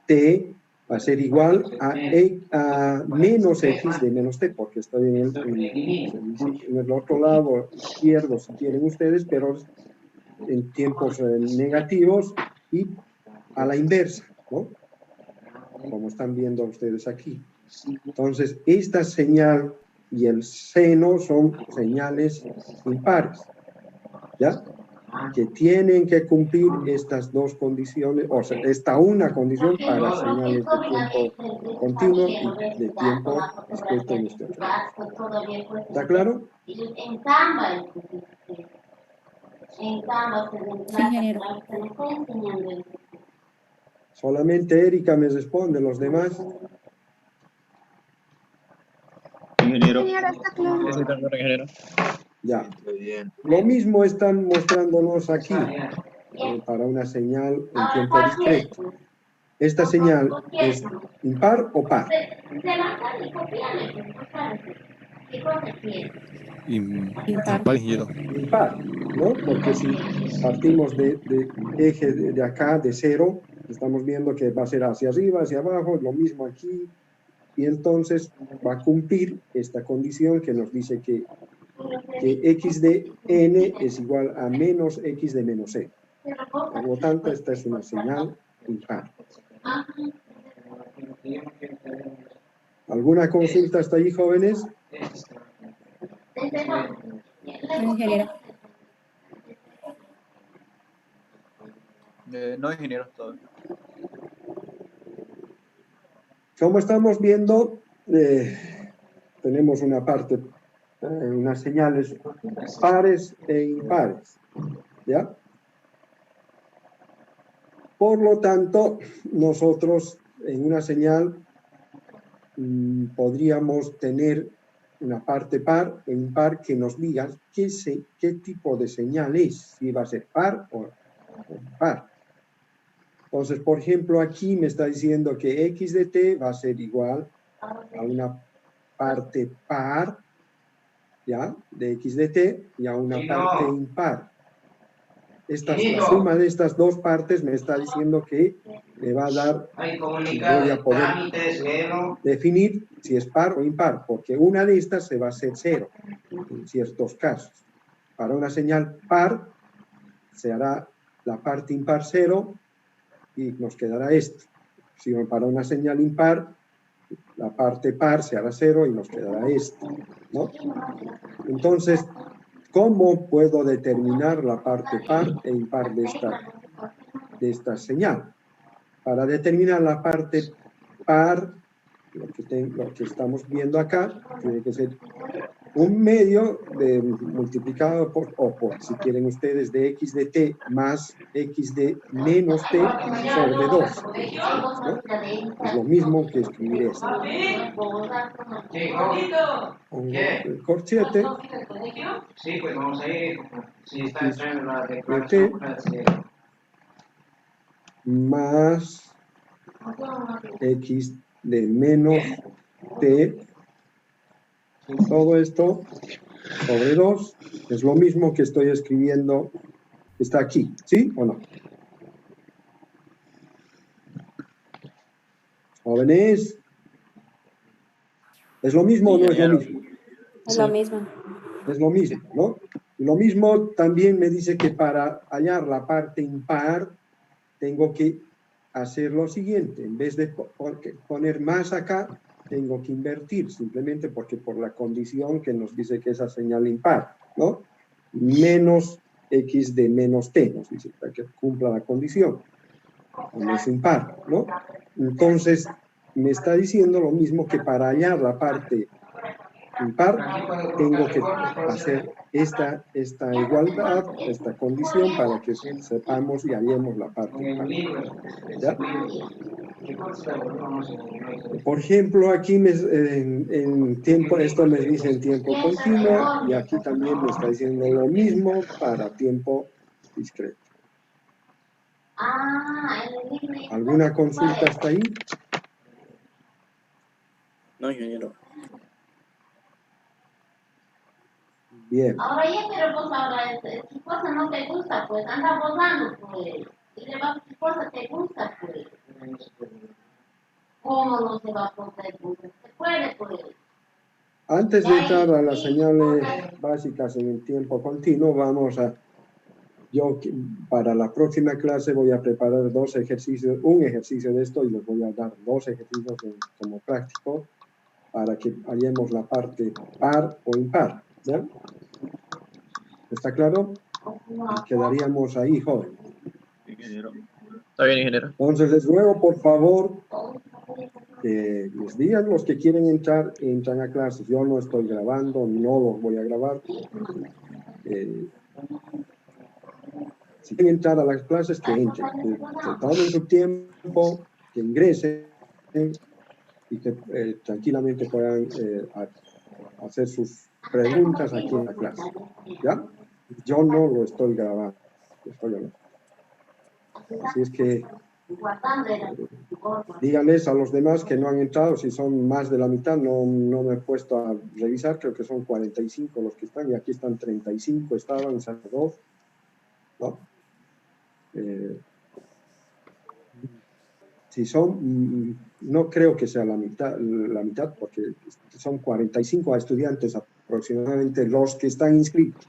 t va a ser igual a menos x de menos t, porque estoy en el otro lado izquierdo, si quieren ustedes, pero en tiempos negativos y a la inversa, ¿no? Como están viendo ustedes aquí. Entonces, esta señal y el seno son señales impares, ¿ya? que tienen que cumplir estas dos condiciones, o sea, esta una condición para señales de tiempo continuo y de tiempo discreto en este otro. ¿Está claro? En Canva, Sí, ingeniero. se me está enseñando el Solamente Erika me responde, los demás. Ingeniero. Está claro. Ese está claro, ingeniero. Ya. Lo mismo están mostrándonos aquí para una señal en tiempo discreto. ¿Esta señal es impar o par? Impar, ingeniero. Impar, ¿no? Porque si partimos de eje de acá, de 0, estamos viendo que va a ser hacia arriba, hacia abajo, lo mismo aquí, y entonces va a cumplir esta condición que nos dice que x de n es igual a menos x de menos e. Por lo tanto, esta es una señal impar. ¿Alguna consulta hasta ahí, jóvenes? Ingeniero. No, ingeniero, todo. Como estamos viendo, tenemos una parte, unas señales pares e impares, ¿ya? Por lo tanto, nosotros en una señal podríamos tener una parte par e impar que nos diga qué tipo de señal es, si va a ser par o impar. Entonces, por ejemplo, aquí me está diciendo que x de t va a ser igual a una parte par, ¿ya? De x de t y a una parte impar. La suma de estas dos partes me está diciendo que me va a dar, voy a poder definir si es par o impar, porque una de estas se va a hacer 0 en ciertos casos. Para una señal par se hará la parte impar 0 y nos quedará esto. Si para una señal impar, la parte par se hará 0 y nos quedará esto, ¿no? Entonces, ¿cómo puedo determinar la parte par e impar de esta señal? Para determinar la parte par, lo que estamos viendo acá, tiene que ser un medio multiplicado por, si quieren ustedes, de x de t más x de menos t sobre 2. ¿No? Es lo mismo que escribir esto. Pongo el corchete. Sí, pues vamos a ir. Si está entrando la De declaración. t más x de menos t. Todo esto sobre 2 es lo mismo que estoy escribiendo, está aquí, ¿sí o no? Jóvenes, ¿es lo mismo o no es lo mismo? Es lo mismo. Es lo mismo, ¿no? Y lo mismo también me dice que para hallar la parte impar tengo que hacer lo siguiente, en vez de poner más acá, tengo que invertir, simplemente porque por la condición que nos dice que esa señal impar, ¿no? Menos x de menos t, nos dice, para que cumpla la condición, no es impar, ¿no? Entonces, me está diciendo lo mismo que para hallar la parte impar, tengo que hacer esta igualdad, esta condición para que sepamos y hallemos la parte impar. ¿Ya? Por ejemplo, aquí en tiempo, esto me dice en tiempo continuo y aquí también me está diciendo lo mismo para tiempo discreto. ¿Alguna consulta hasta ahí? No, ingeniero. Bien. Ahora ya, pero vos ahora, si cosa no te gusta, pues anda votando, pues. Y le vas, si cosa te gusta, pues. ¿Cómo no se va a poder? Se puede, pues. Antes de entrar a las señales básicas en el tiempo continuo, yo para la próxima clase voy a preparar un ejercicio de esto y les voy a dar 2 ejercicios como práctico para que hallemos la parte par o impar, ¿ya? ¿Está claro? quedaríamos ahí, joven. Ingeniero. Está bien, ingeniero. Entonces, les ruego, por favor, que les digan los que quieren entrar, entran a clases. Yo no estoy grabando, no los voy a grabar. Si quieren entrar a las clases, que entren, que tomen su tiempo, que ingresen y que tranquilamente puedan hacer sus preguntas aquí en la clase. ¿Ya? Yo no lo estoy grabando. Estoy hablando. Así es que díganles a los demás que no han entrado, si son más de la mitad, no me he puesto a revisar, creo que son 45 los que están, y aquí están 35, estaban, salvo 2, ¿no? Si son, no creo que sea la mitad, porque son 45 estudiantes aproximadamente los que están inscritos,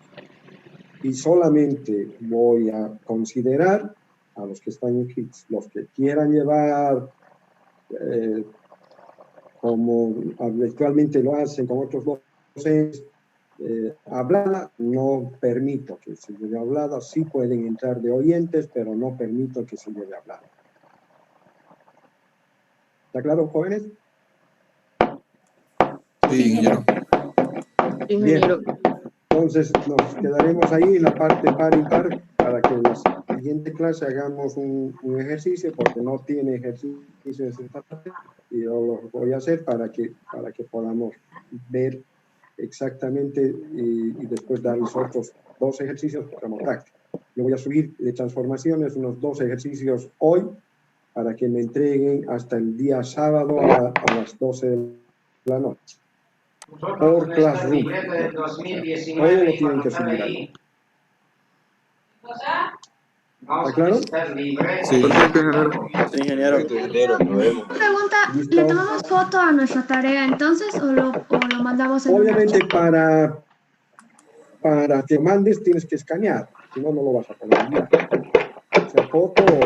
y solamente voy a considerar a los que están inscritos, los que quieran llevar, como habitualmente lo hacen con otros docentes, hablada, no permito que se lleve hablada, sí pueden entrar de oyentes, pero no permito que se lleve hablada. ¿Está claro, jóvenes? Sí, ingeniero. Bien. Entonces nos quedaremos ahí en la parte par y par para que en la siguiente clase hagamos un ejercicio, porque no tiene ejercicios en esta parte, y yo lo voy a hacer para que podamos ver exactamente y después darles otros 2 ejercicios como práctica. Yo voy a subir de transformaciones unos 2 ejercicios hoy para que me entreguen hasta el día sábado a las 12 de la noche. Por Classroom. Todo lo tienen que subir ahí. ¿Está claro? Sí, ingeniero. Pregunta, ¿le tomamos foto a nuestra tarea entonces o lo mandamos en Obviamente para que mandes tienes que escanear, si no, no lo vas a poder enviar. O sea, foto o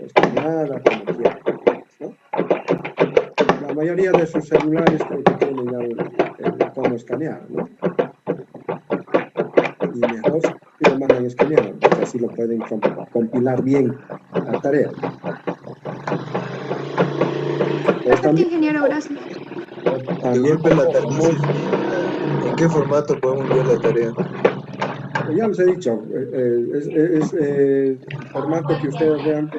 escaneada, como quieras, ¿no? La mayoría de sus celulares creo que tienen ya cómo escanear, ¿no? Y mejor si lo mandan escaneado, porque así lo pueden compilar bien la tarea. Perfecto, ingeniero, gracias. Disculpe la tarea. ¿En qué formato podemos enviar la tarea? Ya les he dicho, es el formato que ustedes vean,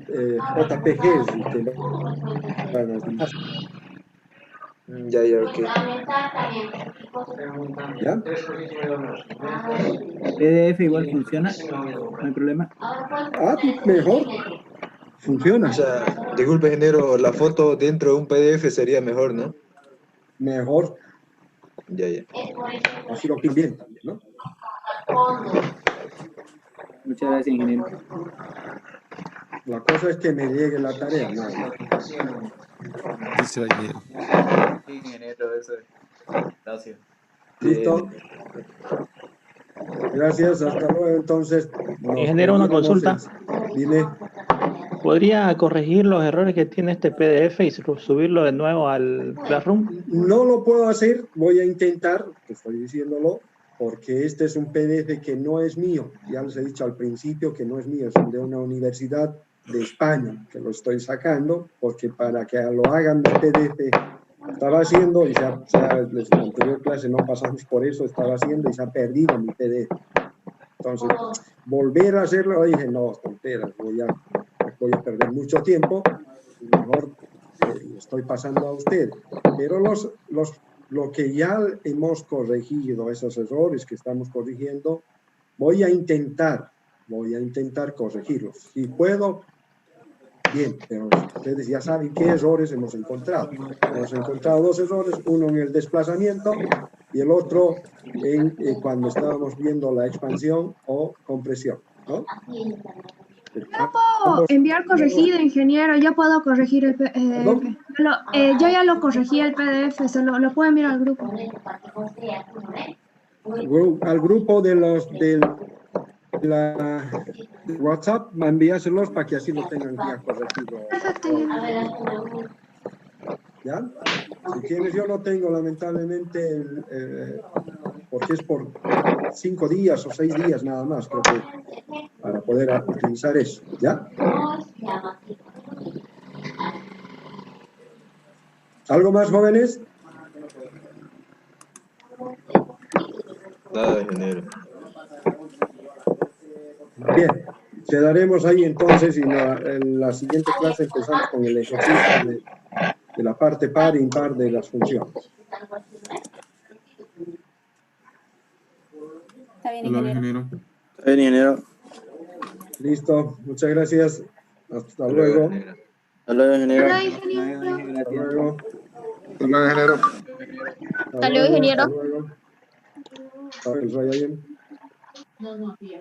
JPGs, y que van a utilizar. Ya, ok. ¿Ya? PDF igual funciona, no hay problema. Ah, mejor. Funciona. O sea, disculpe, ingeniero, la foto dentro de un PDF sería mejor, ¿no? Mejor. Ya. Así lo bien también, ¿no? Muchas gracias, ingeniero. La cosa es que me llegue la tarea, ¿no? Dice el ingeniero. Sí, ingeniero, eso es. Gracias. ¿Listo? Gracias, hasta luego. Entonces, ingeniero, una consulta. Dime. ¿Podría corregir los errores que tiene este PDF y subirlo de nuevo al Classroom? No lo puedo hacer, voy a intentar, te estoy diciéndolo, porque este es un PDF que no es mío. Ya les he dicho al principio que no es mío, es de una universidad de España, que lo estoy sacando, porque para que lo hagan de PDF estaba haciendo, y ya en la anterior clase no pasamos por eso, estaba haciendo y se ha perdido mi PDF. Entonces, volver a hacerlo, dije, no, tonteras, voy a perder mucho tiempo, mejor estoy pasando a usted. Pero lo que ya hemos corregido, esos errores que estamos corrigiendo, voy a intentar corregirlos. Si puedo, bien, pero ustedes ya saben qué errores hemos encontrado. Hemos encontrado 2 errores, uno en el desplazamiento y el otro en cuando estábamos viendo la expansión o compresión, ¿no? Yo puedo enviar corregido, ingeniero, ya puedo corregir el PDF. Yo ya lo corregí el PDF, se lo puedo enviar al grupo. Al grupo de WhatsApp, envíaselos para que así lo tengan ya corregido. ¿Ya? Si quieres, yo no tengo lamentablemente porque es por 5 días o 6 días nada más, creo que, para poder utilizar eso, ¿ya? ¿Algo más, jóvenes? Nada, ingeniero. Bien, quedaremos ahí entonces y en la siguiente clase empezamos con el ejercicio de la parte par e impar de las funciones. Está bien, Hola, ingeniero. Está bien, ingeniero. Listo, muchas gracias. Hasta luego. Hasta luego, ingeniero. Hasta luego. Hasta luego, ingeniero. Hasta luego, ingeniero. Hasta luego. ¿El rayo bien? No, bien.